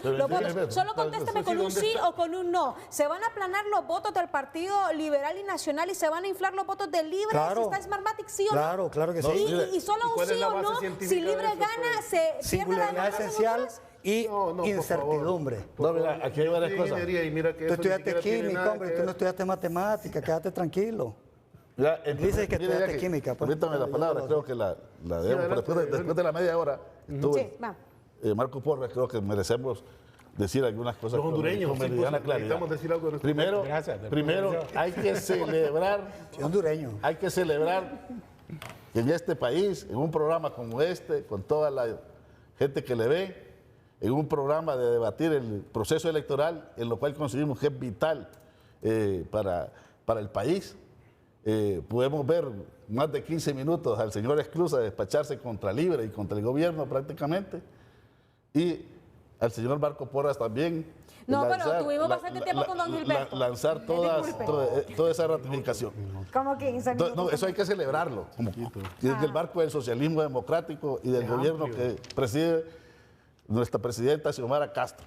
Solo contésteme con un sí o con un no. ¿Se van a aplanar los votos del Partido Liberal y Nacional y se van a inflar los votos de Libre si está Smartmatic, sí o no? Claro que sí. Y solo un sí o no, si Libre gana, se pierde la democracia esencial y incertidumbre. No, mira, aquí hay varias cosas. Tú estudiaste química, hombre, tú no estudiaste matemática, quédate tranquilo. Mira, Dice que mire, estudiaste química. Pues. Permítame la palabra, creo que la debemos. adelante, Después de la media hora, estuvo Sí, va. Marco Porras, creo que merecemos decir algunas cosas Los hondureños, con sí, meridiana pues, claridad. necesitamos decir algo de nuestro Primero, Gracias, primero hay que celebrar, Soy hondureño. hay que celebrar que en este país, en un programa como este, con toda la gente que le ve, en un programa de debatir el proceso electoral, en lo cual consideramos que es vital para el país, podemos ver más de 15 minutos al señor Esclusa despacharse contra Libre y contra el gobierno prácticamente, y al señor Marco Porras también. No, pero tuvimos bastante tiempo con don Gilberto. Lanzar Disculpe. toda esa ratificación. Como 15 minutos. No, eso hay que celebrarlo, como desde el marco del socialismo democrático y del gobierno que preside nuestra presidenta Xiomara Castro.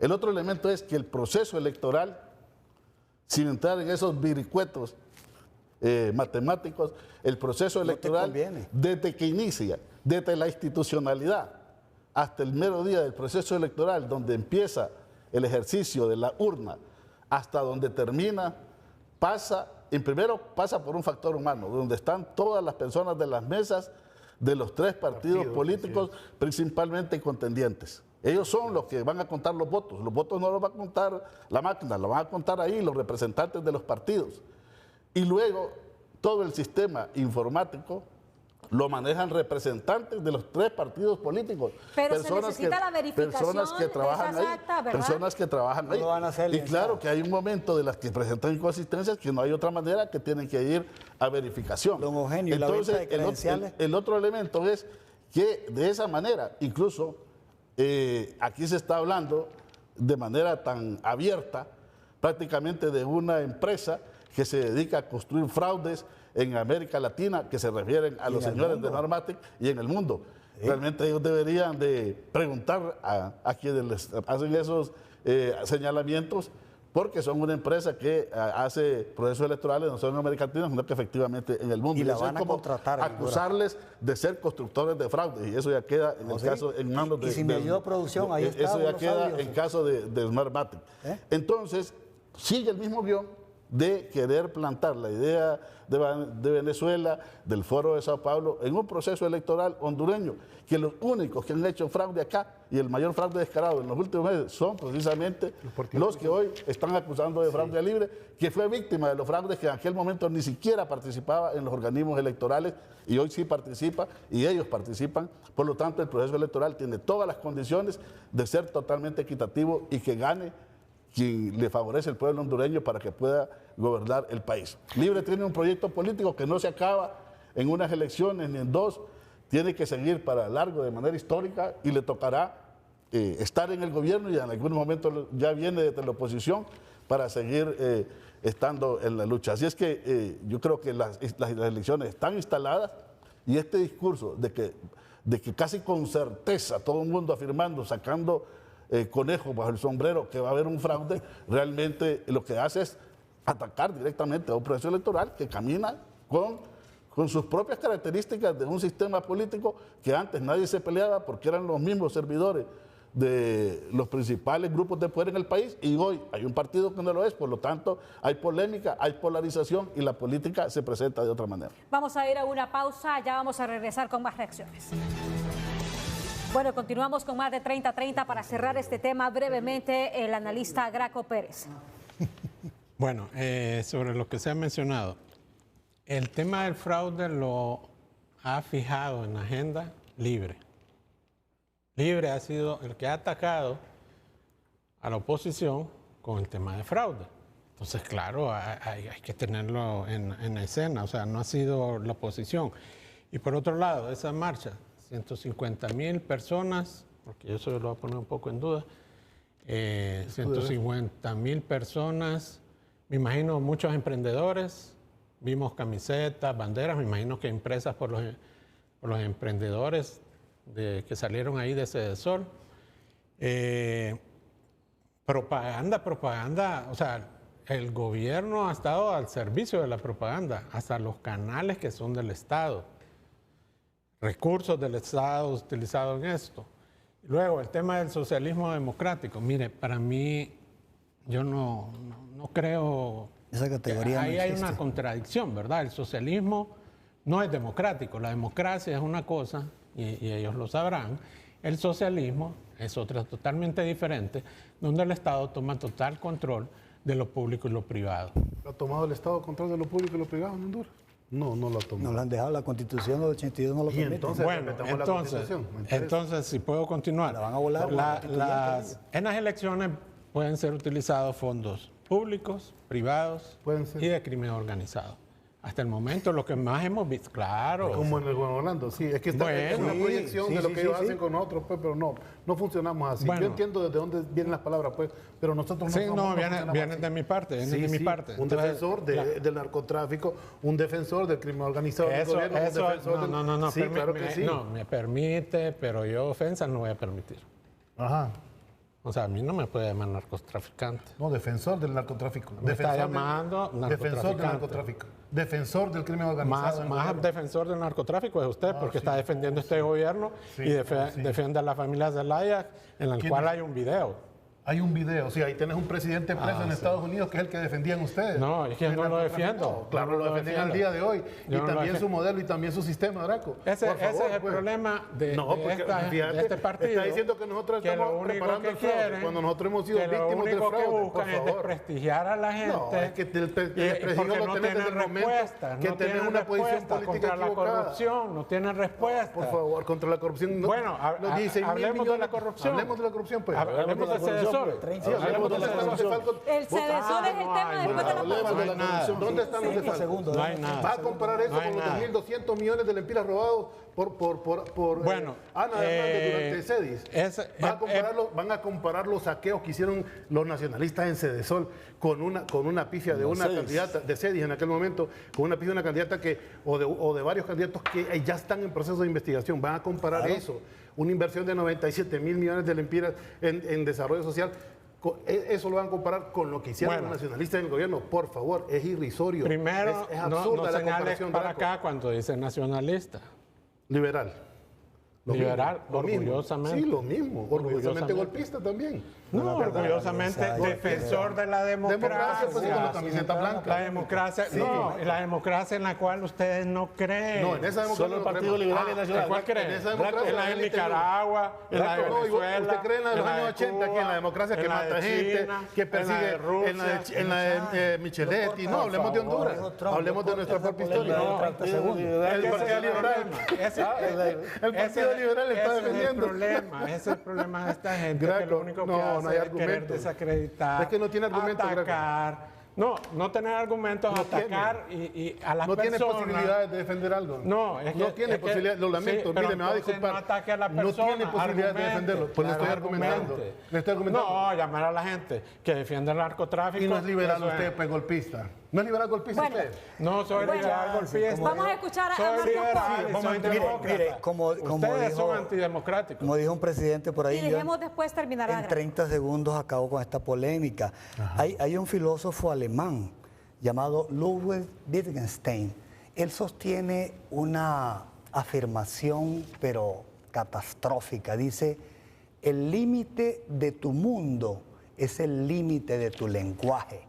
El otro elemento es que el proceso electoral, sin entrar en esos viricuetos matemáticos, el proceso electoral, desde que inicia, desde la institucionalidad hasta el mero día del proceso electoral, donde empieza el ejercicio de la urna, hasta donde termina, pasa por un factor humano, donde están todas las personas de las mesas de los tres partidos políticos, principalmente contendientes. Ellos son los que van a contar los votos no los va a contar la máquina, los van a contar ahí los representantes de los partidos. Y luego todo el sistema informático lo manejan representantes de los tres partidos políticos. Pero se necesita la verificación personas que trabajan de esas ahí, actas, ¿verdad? personas que trabajan ahí. ¿Cómo van a hacerle Y claro que hay un momento de las que presentan inconsistencias que no hay otra manera que tienen que ir a verificación. Don Eugenio, ¿y la venta de credenciales? El otro elemento es que de esa manera, incluso aquí se está hablando de manera tan abierta, prácticamente de una empresa que se dedica a construir fraudes en América Latina, que se refieren a los señores de Normatic y en el mundo. Realmente ellos deberían de preguntar a quienes les hacen esos señalamientos, porque son una empresa que hace procesos electorales no solo en América Latina, sino que efectivamente en el mundo. Y la eso van es a contratar. acusarles de ser constructores de fraude, y eso ya queda en el caso, en manos de... Y si me ayuda a producción, ahí está. Eso ya queda en caso de Smartmatic. Entonces, sigue el mismo guión de querer plantar la idea de Venezuela, del Foro de Sao Paulo, en un proceso electoral hondureño, que los únicos que han hecho fraude acá, y el mayor fraude descarado en los últimos meses, son precisamente los que hoy están acusando de fraude libre, que fue víctima de los fraudes que en aquel momento ni siquiera participaba en los organismos electorales, y hoy sí participa, y ellos participan. Por lo tanto, el proceso electoral tiene todas las condiciones de ser totalmente equitativo y que gane quien le favorece al pueblo hondureño para que pueda gobernar el país. Libre tiene un proyecto político que no se acaba en unas elecciones ni en dos, tiene que seguir para largo de manera histórica y le tocará estar en el gobierno, y en algún momento ya viene desde la oposición para seguir estando en la lucha. Así es que yo creo que las elecciones están instaladas, y este discurso de que casi con certeza todo el mundo afirmando, sacando conejo bajo el sombrero, que va a haber un fraude, realmente lo que hace es atacar directamente a un proceso electoral que camina con sus propias características de un sistema político que antes nadie se peleaba porque eran los mismos servidores de los principales grupos de poder en el país, y hoy hay un partido que no lo es. Por lo tanto, hay polémica, hay polarización, y la política se presenta de otra manera. Vamos a ir a una pausa, ya vamos a regresar con más reacciones. Bueno, continuamos con más de 30-30 para cerrar este tema brevemente. El analista Graco Pérez. Bueno, sobre lo que se ha mencionado, el tema del fraude lo ha fijado en la agenda Libre. Libre ha sido el que ha atacado a la oposición con el tema de fraude. Entonces, claro, hay que tenerlo en escena, o sea, no ha sido la oposición. Y por otro lado, esa marcha, 150,000 personas, porque yo eso lo voy a poner un poco en duda, 150,000 personas, me imagino muchos emprendedores, vimos camisetas, banderas, me imagino que impresas por los emprendedores que salieron ahí de Sedesol. Propaganda, o sea, el gobierno ha estado al servicio de la propaganda, hasta los canales que son del Estado. Recursos del Estado utilizados en esto. Luego, el tema del socialismo democrático. Mire, para mí, yo no creo Esa categoría ahí no hay existe. una contradicción, ¿verdad? El socialismo no es democrático. La democracia es una cosa, y ellos lo sabrán. El socialismo es otra totalmente diferente, donde el Estado toma total control de lo público y lo privado. ¿Ha tomado el Estado control de lo público y lo privado en Honduras? No, no lo ha tomado. No lo han dejado, la Constitución del 82 no lo Y permite. entonces, Bueno, respetamos la Constitución. Me interesa. entonces, si puedo continuar. La van a volar con la constituyente. En las elecciones pueden ser utilizados fondos públicos, privados Pueden ser. y de crimen organizado. Hasta el momento lo que más hemos visto, claro. Como en el Juan Orlando, sí. Es que es una Sí, proyección sí, de lo sí, que sí, ellos sí. hacen con nosotros, pues, pero no funcionamos así. Bueno. Yo entiendo desde dónde vienen las palabras, pues, pero nosotros Sí, somos- no, funcionamos vienen así. de mi parte, vienen Sí, de mi sí, parte. Un Entonces, defensor del narcotráfico, un defensor del crimen organizado del Eso, gobierno, un defensor no, Sí, claro que sí. No, me permite, pero yo ofensas no voy a permitir. Ajá. O sea, a mí no me puede llamar narcotraficante. No, defensor del narcotráfico. Me está Defensor llamando Defensor del narcotraficante. narcotráfico. Defensor del crimen organizado. del Más gobierno. defensor del narcotráfico es usted, porque está defendiendo este gobierno Sí, y defiende a la familia Zelaya, en el ¿Quién cual es? hay un video. Hay un video, sí, ahí tenés un presidente preso en sí. Estados Unidos que es el que defendían ustedes. No, es que yo El no lo narcotráfico. defiendo. Claro, Yo no lo lo defendían al defiendo. día de hoy. Yo Y no lo también su defiendo. modelo y también su sistema, Draco. Ese Por favor, es el pues. problema de, No, de porque de este partido. está diciendo que nosotros que lo estamos único preparando que el fraude, quieren, cuando nosotros hemos sido que lo víctimas del único que fraude, por buscan es favor. desprestigiar a la gente. No, es que el y desprestigio porque lo no tenés desde tienen el momento respuesta, que no tenés tienen una posición respuesta política contra la equivocada. corrupción, no tienen respuesta. Por favor, contra la corrupción. No, Bueno, los 16.000 hablemos de millones- la corrupción. Hablemos de la corrupción, pues. Hablemos del Cedesol. Sí, hablemos de la corrupción. El Cedesol es el tema después de la Hablemos pausa. de la corrupción. ¿Dónde están los 30 defalcos? segundos. No hay nada. ¿Va a comparar eso No hay con los nada. 2.200 millones de lempiras robados por Bueno, Ana Hernández durante CEDIS? Van a comparar los saqueos que hicieron los nacionalistas en Cedesol con una pifia de una candidata de CEDIS en aquel momento, con una pifia de una candidata o de varios candidatos que ya están en proceso de investigación. Van a comparar eso, una inversión de 97.000 millones de lempiras en desarrollo social. Eso lo van a comparar con lo que hicieron los nacionalistas en el gobierno. Por favor, es irrisorio. Primero, es no absurda la señales comparación. para Draco. acá cuando dice nacionalista. Liberal. Lo Liberal, mismo, lo mismo. orgullosamente. Sí, lo mismo. Orgullosamente Orgullosamente. golpista también. No, orgullosamente defensor de la Democracia, pues, con la camiseta blanca. La democracia, no, la democracia en la cual ustedes no creen. No, en esa democracia. Solo el Partido Liberal y Nacional. ¿En cuál creen? En esa democracia En la de la gente Nicaragua, en la de No, Venezuela. usted cree en la de los en años de 80, que en Cuba, la democracia que en la mata de gente, China, que persigue, en la de Micheletti. No, hablemos de Honduras. Hablemos de nuestra propia historia. No, El Partido Liberal. El Partido Liberal está defendiendo. Ese es el problema de esta gente, que Graco, lo único que no hace hay es querer argumentos. desacreditar, Es que no tiene argumentos, Graco. atacar. No tener argumentos, No atacar y a las No tiene personas. posibilidades de defender algo. No, es que, no tiene es que- posibilidades. Lo lamento. sí, pero Mire, me va a entonces disculpar. No ataque a la No persona. tiene posibilidades de argumente, defenderlo. Pues le estoy claro, argumentando. argumente. Le estoy argumentando. No, llamar a la gente que defiende el narcotráfico. Y no es liberal eso es- usted, pues golpista. ¿No es liberal golpista Bueno. usted? No soy Bueno, liberal golpista. Vamos a escuchar a Soy Marco liberal Polo. y vamos soy a entender. demócrata. Mire, como Ustedes dijo- son antidemocráticos. Como dijo un presidente por ahí, Y yo dejemos después terminar a en 30 segundos acabo con esta polémica. Hay un filósofo alemán llamado Ludwig Wittgenstein. Él sostiene una afirmación, pero catastrófica. Dice, el límite de tu mundo es el límite de tu lenguaje.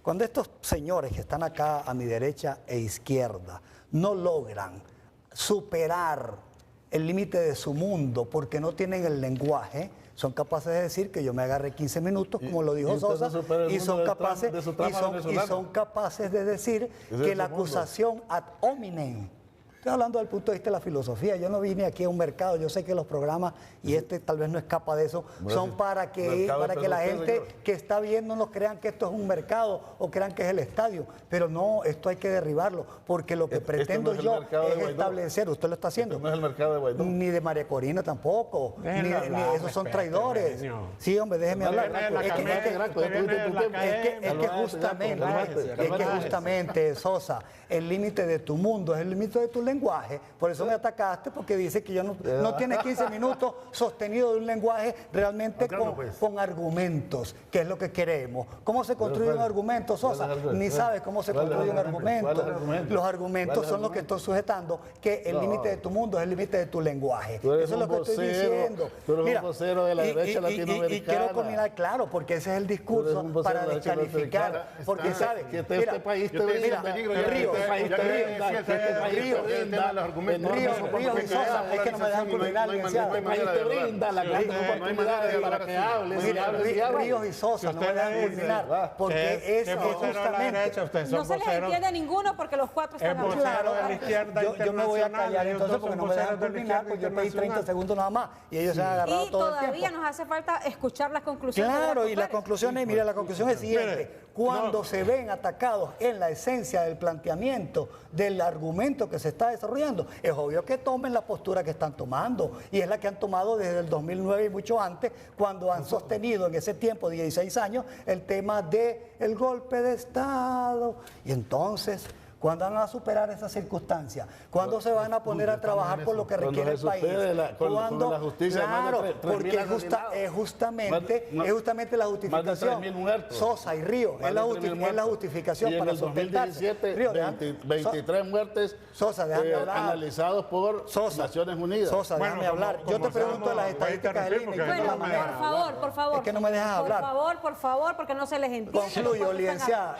Cuando estos señores que están acá a mi derecha e izquierda no logran superar el límite de su mundo porque no tienen el lenguaje, son capaces de decir que yo me agarré 15 minutos, como lo dijo y usted Sosa, no supera el y mundo son de capaces, de su y trama son venezolana. capaces de decir Ese que es la su mundo. acusación ad hominem. Estoy hablando del punto de vista de la filosofía. Yo no vine aquí a un mercado. Yo sé que los programas, y este tal vez no escapa de eso, son para que Mercado de la usted, gente señor. que está viendo no crean que esto es un mercado o crean que es el estadio. Pero no, esto hay que derribarlo, porque lo que Esto pretendo no es el yo mercado de es Guaidó. establecer, usted lo está haciendo. Esto no es el mercado de Guaidó. Ni de María Corina tampoco. Déjenlo Ni hablar, esos son respete, traidores. niño. Sí, hombre, déjeme hablar. viene de la Es que- academia, es que- usted viene de la academia. justamente, es que justamente, Sosa, el límite de tu mundo es el límite de tu lenguaje. lenguaje, por eso me atacaste, porque dice que yo no tiene 15 minutos sostenido de un lenguaje realmente con argumentos, que es lo que queremos. ¿Cómo se construye un argumento, Sosa? Ni sabes cómo se construye un argumento. Los argumentos son los que estoy sujetando, que el límite de tu mundo es el límite de tu lenguaje. Eso es lo que estoy diciendo. Tú eres un vocero de la derecha latinoamericana. Y quiero combinar, claro, porque ese es el discurso para descalificar. Porque sabes que este país te brinda. Ríos y Sosa, es que no me dejan culminar, licenciado. Este país te brinda la gran oportunidad para que hables. Ríos y Sosa, no me dejan culminar, porque es justamente... No se les entiende ninguno porque los cuatro están hablando. Claro, yo me voy a callar entonces porque no me dejan culminar, porque yo pedí 30 segundos nada más y ellos se han agarrado Y todo el tiempo. todavía nos hace falta escuchar las conclusiones. Claro, y la conclusión es, mira, la conclusión es siguiente. Cuando se ven atacados en la esencia del planteamiento, del argumento que se está desarrollando, es obvio que tomen la postura que están tomando. Y es la que han tomado desde el 2009 y mucho antes, cuando han sostenido en ese tiempo, 16 años, el tema del golpe de Estado. Y entonces... ¿cuándo van a superar esa circunstancia? ¿Cuándo se van a poner a trabajar por lo que requiere el país? Cuando la justicia claro, porque es justamente la justificación. Sosa y Río, es la justificación y para en el 2017, 23 muertes analizados por Naciones Unidas. Sosa, déjame hablar. Yo te pregunto de las estadísticas del INE. Bueno, por favor. Es que no me dejas hablar. Por favor, porque no se les entiende. Concluyo, licenciada.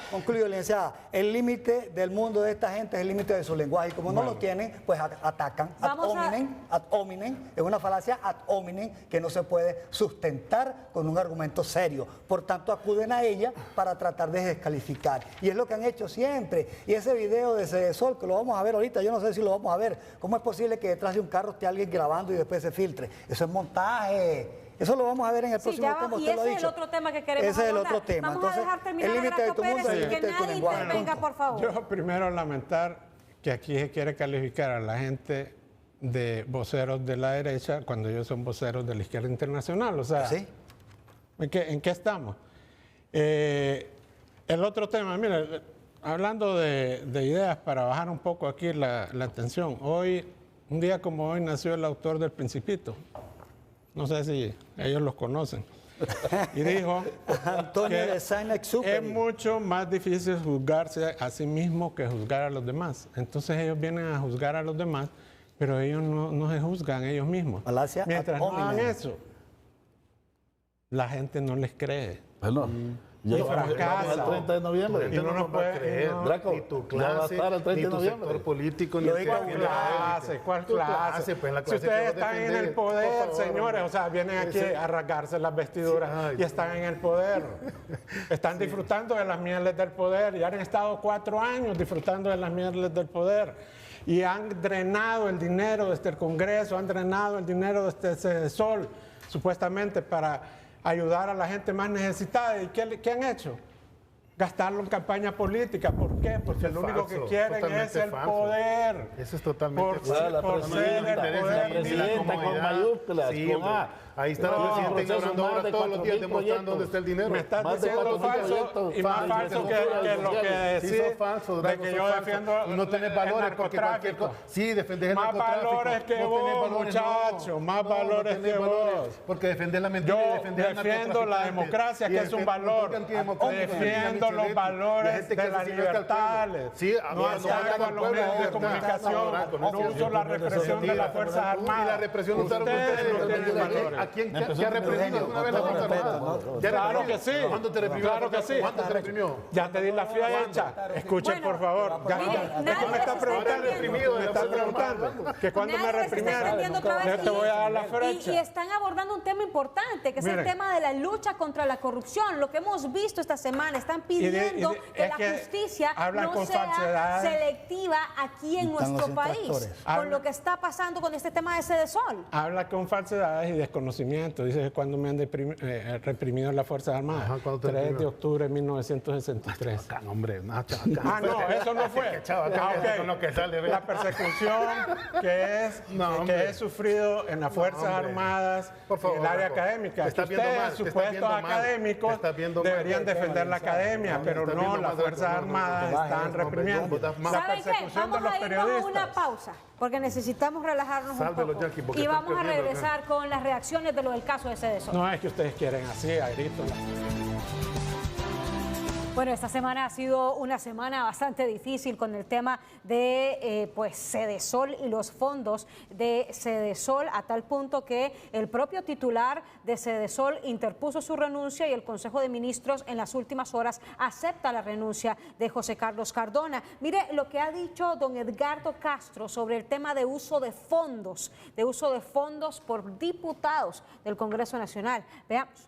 El límite del mundo de esta gente es el límite de su lenguaje y como no lo tienen, pues atacan ad hominem, es una falacia ad hominem que no se puede sustentar con un argumento serio, por tanto acuden a ella para tratar de descalificar y es lo que han hecho siempre. Y ese video de Cedesol que lo vamos a ver ahorita, yo no sé si lo vamos a ver, ¿cómo es posible que detrás de un carro esté alguien grabando y después se filtre? Eso es montaje. Eso lo vamos a ver en el próximo tema, usted lo ha dicho. Ese es el otro tema que queremos Ese es el abordar. otro tema. Vamos a dejar terminar el límite de tu mundo es el límite de tu lenguaje. Venga, por favor. Yo primero lamentar que aquí se quiere calificar a la gente de voceros de la derecha cuando ellos son voceros de la izquierda internacional. O sea, ¿sí? ¿En qué estamos? El otro tema, mire, hablando de ideas para bajar un poco aquí la tensión. Un día como hoy nació el autor del Principito. No sé si ellos los conocen. Y dijo Antonio de Saint-Exupéry. Es mucho más difícil juzgarse a sí mismo que juzgar a los demás. Entonces ellos vienen a juzgar a los demás, pero ellos no se juzgan ellos mismos. Falacia Mientras ad no hagan hominem. eso, la gente no les cree. Bueno, ya fracasa. el 30 de noviembre. Y no nos puede creer. Draco, ni tu ya va a clase, estar el 30 ni de tu noviembre. sector político, ni el que defiende la élite. ¿Cuál Tu clase? pues la Si clase que ustedes vos están en defendés, el poder, por favor, señores, o sea, vienen aquí a rasgarse las vestiduras y están en el poder. Están disfrutando de las mieles del poder y han estado 4 años disfrutando de las mieles del poder. Y han drenado el dinero desde el Congreso, han drenado el dinero desde Cedesol, supuestamente para ayudar a la gente más necesitada. ¿Y qué han hecho? Gastarlo en campaña política. ¿Por qué? Porque lo único que quieren es el poder. Eso es totalmente falso. La presidenta con mayúsculas, con A. Ahí está la presidenta ignorando ahora todos los días demostrando dónde está el dinero. Me estás Más de diciendo 4.000 falso proyectos. y más falso que lo que decís Sí, sos falso, de Draco, que sos yo falso. defiendo Y no tenés valores porque cualquier narcotráfico. cosa. Sí, defendés el Más narcotráfico. valores que No tenés vos, valores, muchacho, más no valores tenés que valores, vos. Porque defendés la mentira y Yo defendés al defiendo la narcotraficante. democracia, Y que es un valor. Defiendo los valores de las libertades. Sí, no ataco a los medios de comunicación. No uso la represión de las Fuerzas Armadas. Y la represión usaron Ustedes no tienen valores. ¿A quién te ha reprimido alguna vez la Fuerza Armada? Claro que sí. ¿Cuándo te reprimió? Claro que sí. ¿Cuándo te reprimió? Ya te di la fría hecha. Escuchen, por favor. Es que me están preguntando. Que cuando me reprimieron. Yo te voy a dar la fecha. Y están abordando un tema importante, que es el tema de la lucha contra la corrupción. Lo que hemos visto esta semana, están pidiendo que la justicia no sea selectiva aquí en nuestro país, con lo que está pasando con este tema de Cedesol. Habla con falsedades y desconocimiento conocimiento. Dice que cuando me han reprimido las Fuerzas Armadas. Ajá, ¿cuándo te 3 de reprimió? octubre de 1963. Chabacán, hombre, no, Ah, no, eso no fue. Ok. Con lo que sale, ¿ve? La persecución que No, que hombre. he sufrido en las Fuerzas hombre. Armadas, Por favor, en el área Marco. académica. Te estás Que viendo ustedes, mal, te estás supuestos viendo mal. Te académicos, estás viendo mal. deberían defender la academia, No, pero te estás no, viendo las mal, Fuerzas no, Armadas no, están hombre, reprimiendo. estás mal. La ¿Saben qué? persecución de Vamos los a irnos a una periodistas. pausa, porque necesitamos relajarnos Sálvelo, un poco. Jackie, porque Y están vamos a perdiendo regresar con las reacciones de lo del caso de Cedesol. No es que ustedes quieren así, a gritos. Bueno, esta semana ha sido una semana bastante difícil con el tema de Cedesol y los fondos de Cedesol, a tal punto que el propio titular de Cedesol interpuso su renuncia y el Consejo de Ministros en las últimas horas acepta la renuncia de José Carlos Cardona. Mire lo que ha dicho don Edgardo Castro sobre el tema de uso de fondos por diputados del Congreso Nacional. Veamos.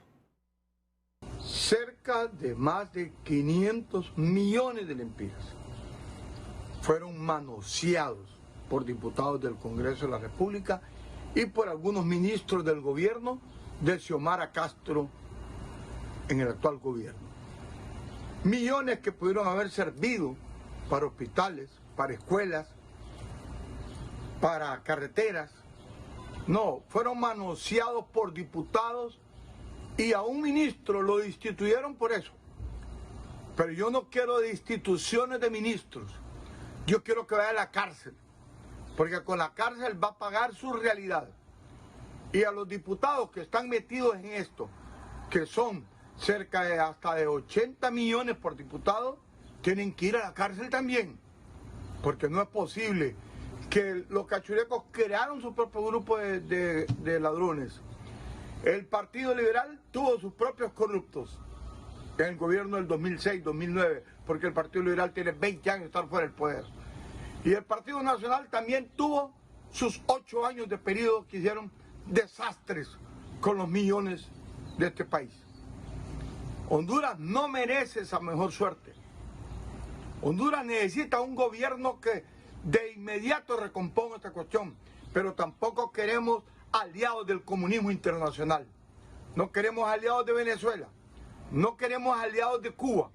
Cerca de más de 500 millones de lempiras fueron manoseados por diputados del Congreso de la República y por algunos ministros del gobierno de Xiomara Castro en el actual gobierno. Millones que pudieron haber servido para hospitales, para escuelas, para carreteras. No, fueron manoseados por diputados y a un ministro lo destituyeron por eso. Pero yo no quiero destituciones de ministros. Yo quiero que vaya a la cárcel. Porque con la cárcel va a pagar su realidad. Y a los diputados que están metidos en esto, que son cerca de hasta de 80 millones por diputado, tienen que ir a la cárcel también. Porque no es posible que los cachurecos crearon su propio grupo de ladrones. El Partido Liberal tuvo sus propios corruptos en el gobierno del 2006-2009, porque el Partido Liberal tiene 20 años de estar fuera del poder. Y el Partido Nacional también tuvo sus 8 años de periodo que hicieron desastres con los millones de este país. Honduras no merece esa mejor suerte. Honduras necesita un gobierno que de inmediato recomponga esta cuestión, pero tampoco queremos aliados del comunismo internacional. No queremos aliados de Venezuela. No queremos aliados de Cuba.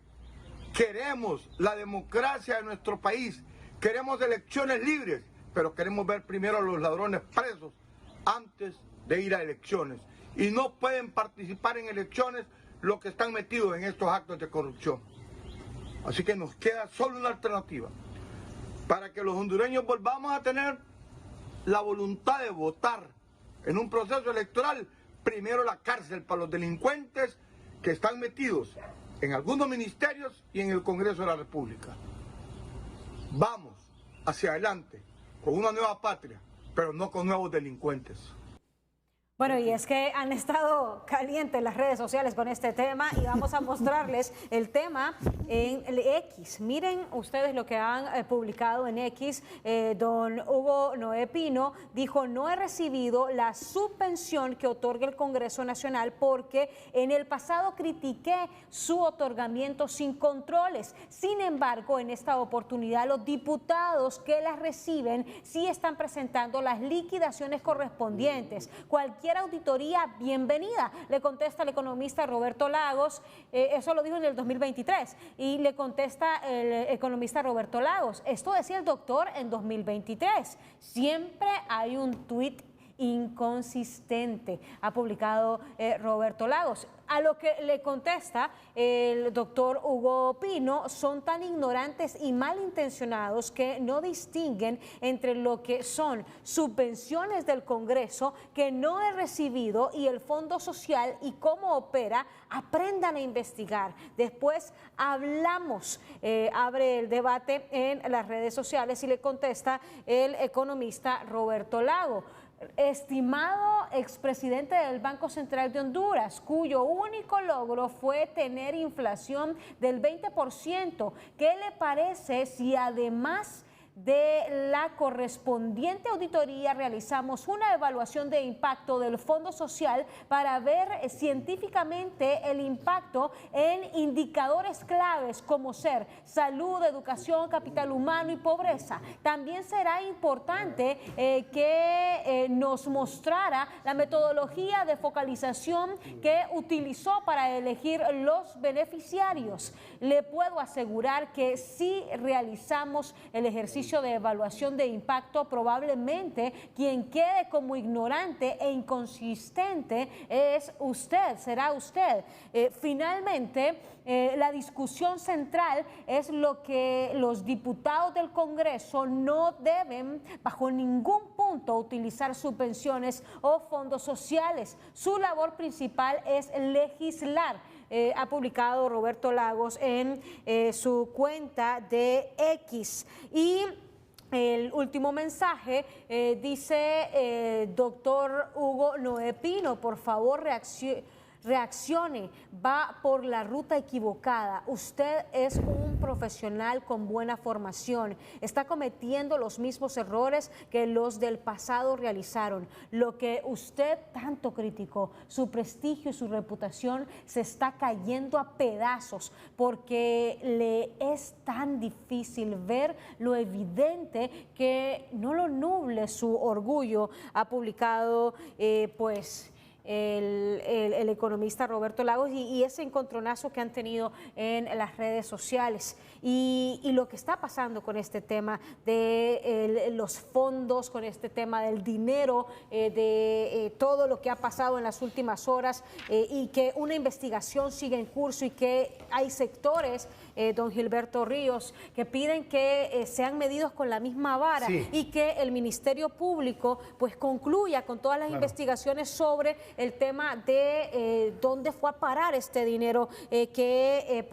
Queremos la democracia de nuestro país. Queremos elecciones libres, pero queremos ver primero a los ladrones presos antes de ir a elecciones. Y no pueden participar en elecciones los que están metidos en estos actos de corrupción. Así que nos queda solo una alternativa. Para que los hondureños volvamos a tener la voluntad de votar en un proceso electoral, primero la cárcel para los delincuentes que están metidos en algunos ministerios y en el Congreso de la República. Vamos hacia adelante con una nueva patria, pero no con nuevos delincuentes. Bueno, y es que han estado calientes las redes sociales con este tema y vamos a mostrarles el tema en el X. Miren ustedes lo que han publicado en X. Don Hugo Noé Pino dijo: no he recibido la subvención que otorga el Congreso Nacional porque en el pasado critiqué su otorgamiento sin controles. Sin embargo, en esta oportunidad los diputados que las reciben sí están presentando las liquidaciones correspondientes. Cualquier auditoría, bienvenida, le contesta el economista Roberto Lagos. Eso lo dijo en el 2023 y le contesta el economista Roberto Lagos: esto decía el doctor en 2023. Siempre hay un tuit inconsistente, ha publicado Roberto Lagos. A lo que le contesta el doctor Hugo Pino: son tan ignorantes y malintencionados que no distinguen entre lo que son subvenciones del Congreso que no he recibido y el Fondo Social y cómo opera. Aprendan a investigar. Después hablamos. Abre el debate en las redes sociales y le contesta el economista Roberto Lagos: estimado expresidente del Banco Central de Honduras, cuyo único logro fue tener inflación del 20%, ¿qué le parece si además de la correspondiente auditoría realizamos una evaluación de impacto del Fondo Social para ver científicamente el impacto en indicadores claves como ser salud, educación, capital humano y pobreza. También será importante que nos mostrara la metodología de focalización que utilizó para elegir los beneficiarios. Le puedo asegurar que si realizamos el ejercicio de evaluación de impacto, probablemente quien quede como ignorante e inconsistente es usted, será usted. Finalmente, la discusión central es lo que los diputados del Congreso no deben bajo ningún punto utilizar subvenciones o fondos sociales. Su labor principal es legislar. Ha publicado Roberto Lagos en su cuenta de X. Y el último mensaje dice, doctor Hugo Noé Pino, por favor reaccione, va por la ruta equivocada. Usted es un profesional con buena formación. Está cometiendo los mismos errores que los del pasado realizaron. Lo que usted tanto criticó, su prestigio y su reputación se está cayendo a pedazos porque le es tan difícil ver lo evidente que no lo nuble su orgullo. Ha publicado el economista Roberto Lagos y ese encontronazo que han tenido en las redes sociales y lo que está pasando con este tema de los fondos, con este tema del dinero, de todo lo que ha pasado en las últimas horas y que una investigación sigue en curso y que hay sectores, don Gilberto Ríos, que piden que sean medidos con la misma vara y que el Ministerio Público pues concluya con todas las investigaciones sobre el tema de dónde fue a parar este dinero que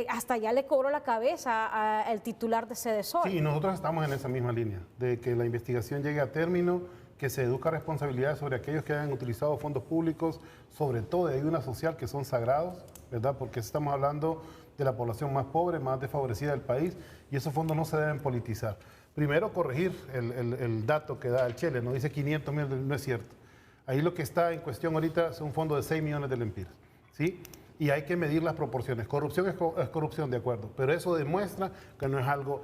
hasta ya le cobró la cabeza al titular de Sedesol. Sí, y nosotros estamos en esa misma línea, de que la investigación llegue a término, que se educa responsabilidad sobre aquellos que hayan utilizado fondos públicos, sobre todo de ayuda social, que son sagrados, ¿verdad? Porque estamos hablando de la población más pobre, más desfavorecida del país, y esos fondos no se deben politizar. Primero, corregir el dato que da el Chele, no dice 500 millones, no es cierto. Ahí lo que está en cuestión ahorita es un fondo de 6 millones de lempiras, ¿sí? Y hay que medir las proporciones. Corrupción es corrupción, de acuerdo, pero eso demuestra que no es algo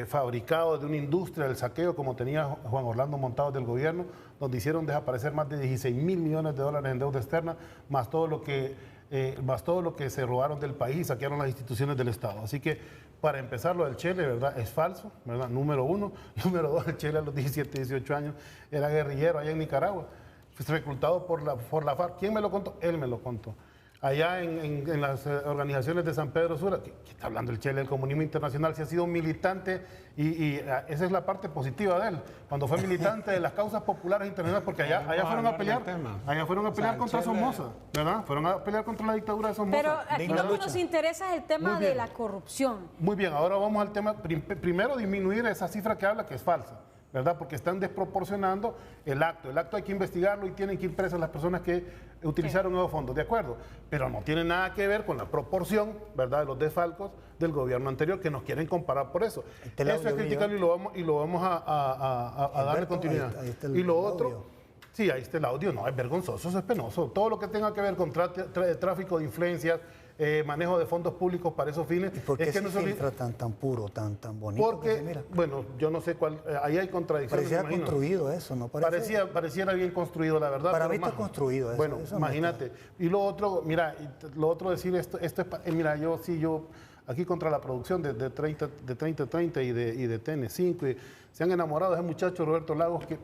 fabricado de una industria del saqueo como tenía Juan Orlando Montados del gobierno, donde hicieron desaparecer más de 16 mil millones de dólares en deuda externa, más todo lo que se robaron del país, saquearon las instituciones del Estado. Así que, para empezar, lo del Chele, ¿verdad? Es falso, ¿verdad? Número uno. Número dos, el Chele a los 17, 18 años era guerrillero allá en Nicaragua. Fue reclutado por la FARC. ¿Quién me lo contó? Él me lo contó. Allá en las organizaciones de San Pedro Sula, ¿qué está hablando el Chele del comunismo internacional? Si ha sido militante, y esa es la parte positiva de él, cuando fue militante de las causas populares internacionales, porque allá fueron a pelear contra Somoza, ¿verdad? Fueron a pelear contra la dictadura de Somoza. Pero aquí lo que nos interesa es el tema de la corrupción. Muy bien, ahora vamos al tema, primero disminuir esa cifra que habla, que es falsa, ¿verdad? Porque están desproporcionando el acto. El acto hay que investigarlo y tienen que ir presas las personas que utilizaron nuevos fondos, de acuerdo, pero no tiene nada que ver con la proporción, ¿verdad?, de los desfalcos del gobierno anterior, que nos quieren comparar por eso. Eso es criticarlo y lo vamos a darle continuidad. Ahí está y lo otro, sí, ahí está el audio, no, es vergonzoso, eso es penoso. Todo lo que tenga que ver con tráfico de influencias, manejo de fondos públicos para esos fines. ¿Y por qué se filtra tan puro, tan bonito? Porque, bueno, yo no sé cuál, ahí hay contradicciones. Parecía construido eso, ¿no? Pareciera bien construido, la verdad. Para mí está construido eso. Bueno, eso imagínate. Y lo otro, mira, decir esto es, mira, yo aquí contra la producción de 3030 y de TN5, y se han enamorado de ese muchacho Roberto Lagos, que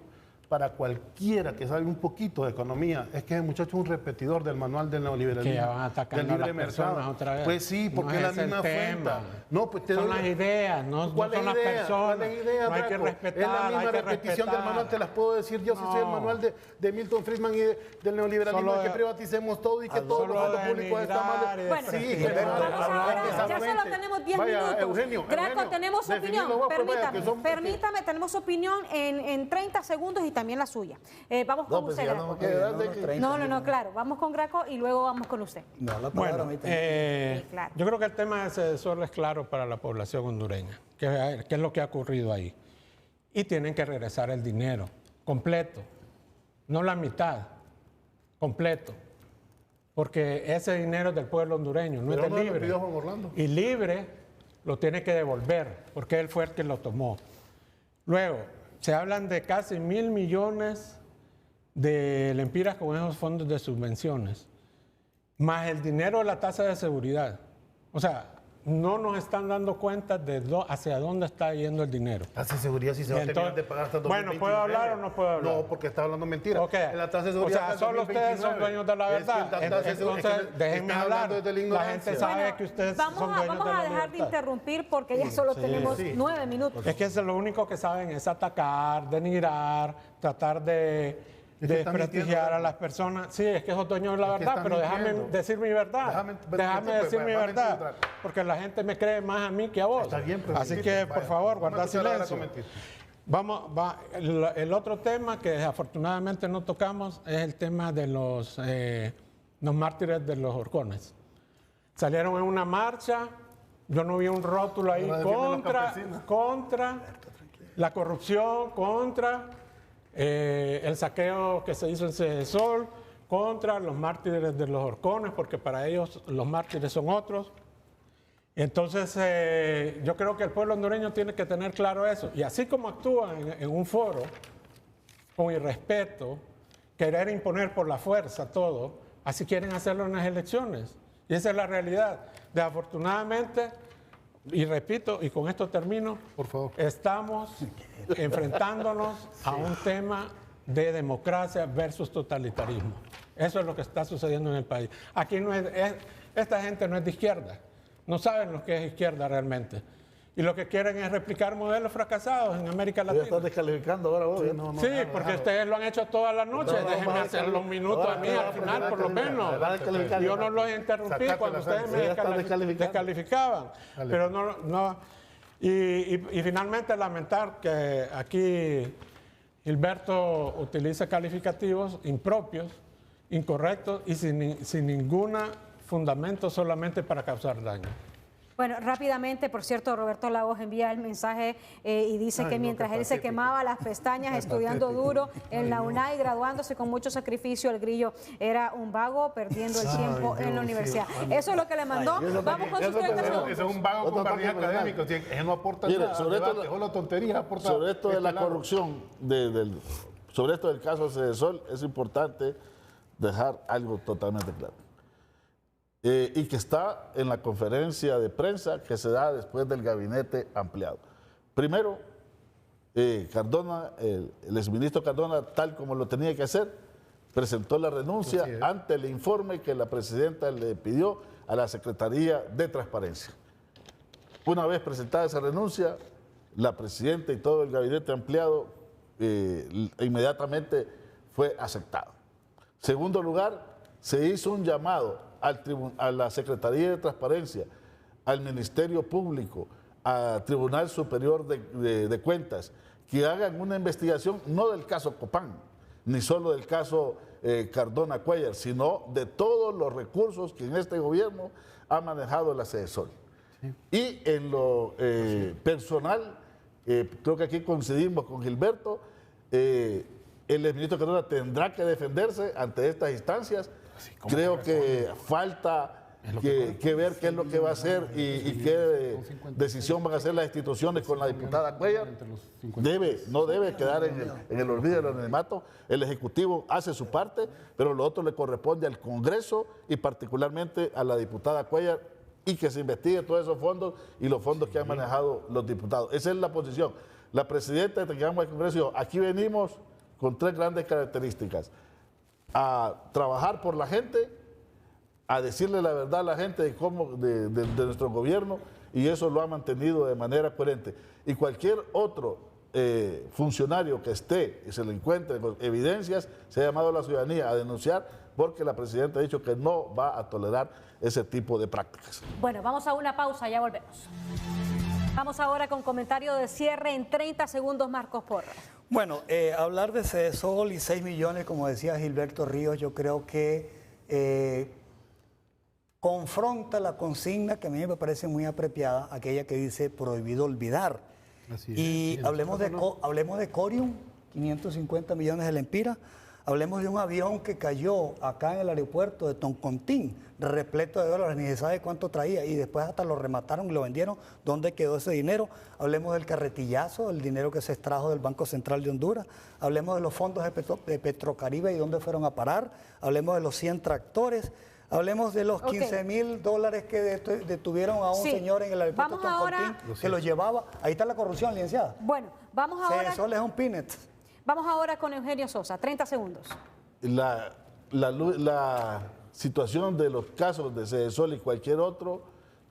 para cualquiera que sabe un poquito de economía, es que ese muchacho es un repetidor del manual del neoliberalismo, que ya van atacando del libre mercado. Otra vez. Pues sí, porque no es la misma fuente. No, pues son las ideas, no son las personas. No hay que respetar. Es la misma repetición del manual, te las puedo decir yo, si soy el manual de Milton Friedman y del neoliberalismo, que privaticemos todo y que todos los fondos públicos están mal. Bueno, sí, ya solo tenemos 10 minutos. Eugenio, Graco, tenemos opinión. Permítame, tenemos opinión en 30 segundos y también también la suya. Vamos con usted, ya Graco. no me queda edad de que- No, claro. Vamos con Graco y luego vamos con usted. Me da la palabra Bueno, a mí también. Sí, claro. yo creo que el tema de Sedesol es claro para la población hondureña, que es lo que ha ocurrido ahí. Y tienen que regresar el dinero completo, no la mitad, completo. Porque ese dinero es del pueblo hondureño, no Pero es no de lo pidió Libre. Juan Orlando. Y Libre lo tiene que devolver, porque él fue el que lo tomó. Luego, se hablan de casi 1.000 millones de lempiras con esos fondos de subvenciones, más el dinero de la tasa de seguridad. O sea, no nos están dando cuenta de hacia dónde está yendo el dinero. Tasa de seguridad si se va a terminar de pagar hasta el Bueno, ¿puedo hablar o no puedo hablar? No, porque está hablando mentira. Ok. En la tasa de O seguridad sea, hasta el solo ustedes son 2029. dueños de la verdad. Es que la tasa de seguridad- Entonces, es que déjenme está hablar. hablando desde la La ignorancia. gente sabe Bueno, que ustedes vamos son dueños vamos de a la dejar de libertad. interrumpir porque ya solo tenemos 9 minutos. Es que eso es lo único que saben es atacar, denigrar, tratar de Es que están desprestigiar mintiendo. a las personas. Sí, es que son dueños de la Es que verdad, están pero déjame mintiendo. decir mi verdad. Déjame decir mi déjame verdad, entrar. porque la gente me cree más a mí que a vos. Está bien, pero Así mentiste, que, vaya. por favor, Vamos a guarda escuchar ahora silencio. con mentiste. El otro tema que desafortunadamente no tocamos es el tema de los mártires de los horcones. Salieron en una marcha, yo no vi un rótulo ahí Ahora defienden los campesinos. contra la corrupción, contra el saqueo que se hizo en Sedesol, contra los mártires de los horcones, porque para ellos los mártires son otros. Entonces, yo creo que el pueblo hondureño tiene que tener claro eso. Y así como actúa en un foro, con irrespeto, querer imponer por la fuerza todo, así quieren hacerlo en las elecciones. Y esa es la realidad. Desafortunadamente, y repito, y con esto termino, Por favor. estamos enfrentándonos a un tema de democracia versus totalitarismo. Eso es lo que está sucediendo en el país. Aquí esta gente no es de izquierda. No saben lo que es izquierda realmente. Y lo que quieren es replicar modelos fracasados en América Ya Latina. estás descalificando ahora vos. Sí, porque ustedes lo han hecho todas las noches. No, Déjenme vas a hacer los minutos a mí al final, por lo menos. vas a descalificar. Yo no los interrumpí Sacate cuando la ustedes sangre. me Ya estás descalificando. descalificaban. Dale. Pero no. Y finalmente lamentar que aquí Gilberto utiliza calificativos impropios, incorrectos y sin ningún fundamento, solamente para causar daño. Bueno, rápidamente, por cierto, Roberto Lagos envía el mensaje y dice Ay, que no, mientras qué él se patético. quemaba las pestañas estudiando duro en la UNAY, graduándose con mucho sacrificio, el Grillo era un vago perdiendo el tiempo en la universidad. Eso es lo que le mandó. Vamos con sus 30 segundos. Eso es un vago Otra con parte barriga personal. académica. Él no aporta Mire, nada. sobre esto- Debate, solo tonterías aporta. Sobre esto de la lado. corrupción, sobre esto del caso Sedesol, es importante dejar algo totalmente claro. Y que está en la conferencia de prensa que se da después del gabinete ampliado. Primero, Cardona, el exministro Cardona, tal como lo tenía que hacer, presentó la renuncia Así es. ante el informe que la presidenta le pidió a la Secretaría de Transparencia. Una vez presentada esa renuncia, la presidenta y todo el gabinete ampliado inmediatamente fue aceptado. Segundo lugar, se hizo un llamado a la Secretaría de Transparencia, al Ministerio Público, al Tribunal Superior de Cuentas, que hagan una investigación no del caso Copán, ni solo del caso Cardona Cuellar, sino de todos los recursos que en este gobierno ha manejado la Sedesol. Y en lo personal, creo que aquí coincidimos con Gilberto, el exministro Cardona tendrá que defenderse ante estas instancias. Creo que falta que ver qué es lo que va a hacer y qué decisión van a hacer las instituciones con la diputada Cuellar. No debe quedar en el olvido del anonimato. El Ejecutivo hace su parte, pero lo otro le corresponde al Congreso y particularmente a la diputada Cuellar, y que se investigue todos esos fondos y los fondos que han manejado los diputados. Esa es la posición. La presidenta que llegamos al Congreso dijo, aquí venimos con 3 grandes características: a trabajar por la gente, a decirle la verdad a la gente de nuestro gobierno, y eso lo ha mantenido de manera coherente. Y cualquier otro funcionario que esté y se le encuentre con evidencias, se ha llamado a la ciudadanía a denunciar, porque la presidenta ha dicho que no va a tolerar ese tipo de prácticas. Bueno, vamos a una pausa, ya volvemos. Vamos ahora con comentario de cierre en 30 segundos, Marcos Porras. Bueno, hablar de Cedesol y 6 millones, como decía Gilberto Ríos, yo creo que confronta la consigna que a mí me parece muy apropiada, aquella que dice prohibido olvidar. Así es. Y hablemos de Corium, 550 millones del Empira. Hablemos de un avión que cayó acá en el aeropuerto de Toncontín, repleto de dólares, ni se sabe cuánto traía, y después hasta lo remataron y lo vendieron. ¿Dónde quedó ese dinero? Hablemos del carretillazo, el dinero que se extrajo del Banco Central de Honduras. Hablemos de los fondos de Petrocaribe y dónde fueron a parar. Hablemos de los 100 tractores. Hablemos de los 15.000 dólares que detuvieron a un señor en el aeropuerto de Toncontín, que lo llevaba. Ahí está la corrupción, licenciada. Bueno, vamos ahora. Cedesol es un peanut. Vamos ahora con Eugenio Sosa, 30 segundos. La situación de los casos de Cedesol y cualquier otro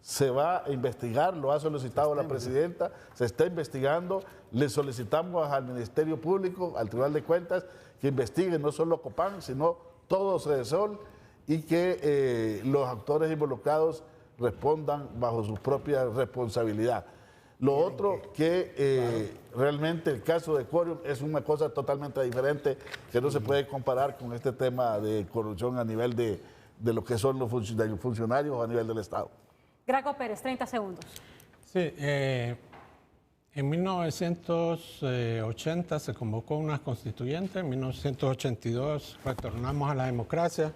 se va a investigar, lo ha solicitado la presidenta, se está investigando, le solicitamos al Ministerio Público, al Tribunal de Cuentas, que investigue no solo Copán, sino todo Cedesol y que los actores involucrados respondan bajo su propia responsabilidad. Lo otro que realmente el caso de Corium es una cosa totalmente diferente que no se puede comparar con este tema de corrupción a nivel de lo que son los funcionarios a nivel del Estado. Graco Pérez, 30 segundos. Sí, en 1980 se convocó una constituyente, en 1982 retornamos a la democracia.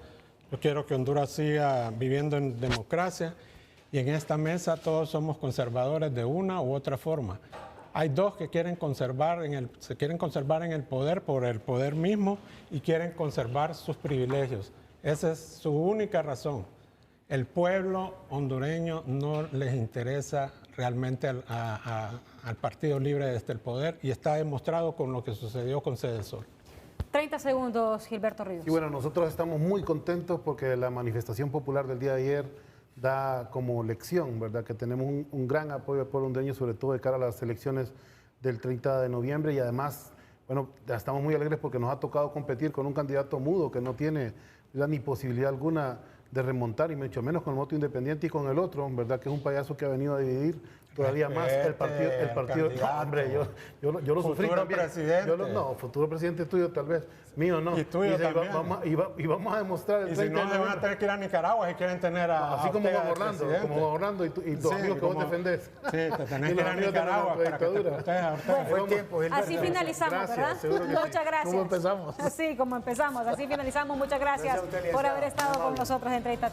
Yo quiero que Honduras siga viviendo en democracia. Y en esta mesa todos somos conservadores de una u otra forma. Hay dos que se quieren conservar en el poder por el poder mismo y quieren conservar sus privilegios. Esa es su única razón. El pueblo hondureño no les interesa realmente al Partido Libre desde el poder y está demostrado con lo que sucedió con Cedesol. 30 segundos, Gilberto Ríos. Y bueno, nosotros estamos muy contentos porque la manifestación popular del día de ayer da como lección, ¿verdad? Que tenemos un gran apoyo del pueblo hondureño, sobre todo de cara a las elecciones del 30 de noviembre y además, bueno, estamos muy alegres porque nos ha tocado competir con un candidato mudo que no tiene, ¿verdad?, ni posibilidad alguna de remontar y mucho menos con el voto independiente y con el otro, ¿verdad?, que es un payaso que ha venido a dividir todavía más el partido. No, hombre, yo lo sufrí también. Presidente. Futuro presidente tuyo tal vez, mío no. Y tuyo también. Y vamos a demostrar el 30 si no, se van a tener que ir a Nicaragua si quieren tener así como Orlando y tus amigos que vos defendés. Sí, te tenés que ir a Nicaragua para que te protejas. Así finalizamos, ¿verdad? Muchas gracias. ¿Cómo empezamos? Así como empezamos, así finalizamos. Muchas gracias por haber estado con nosotros en 30-30.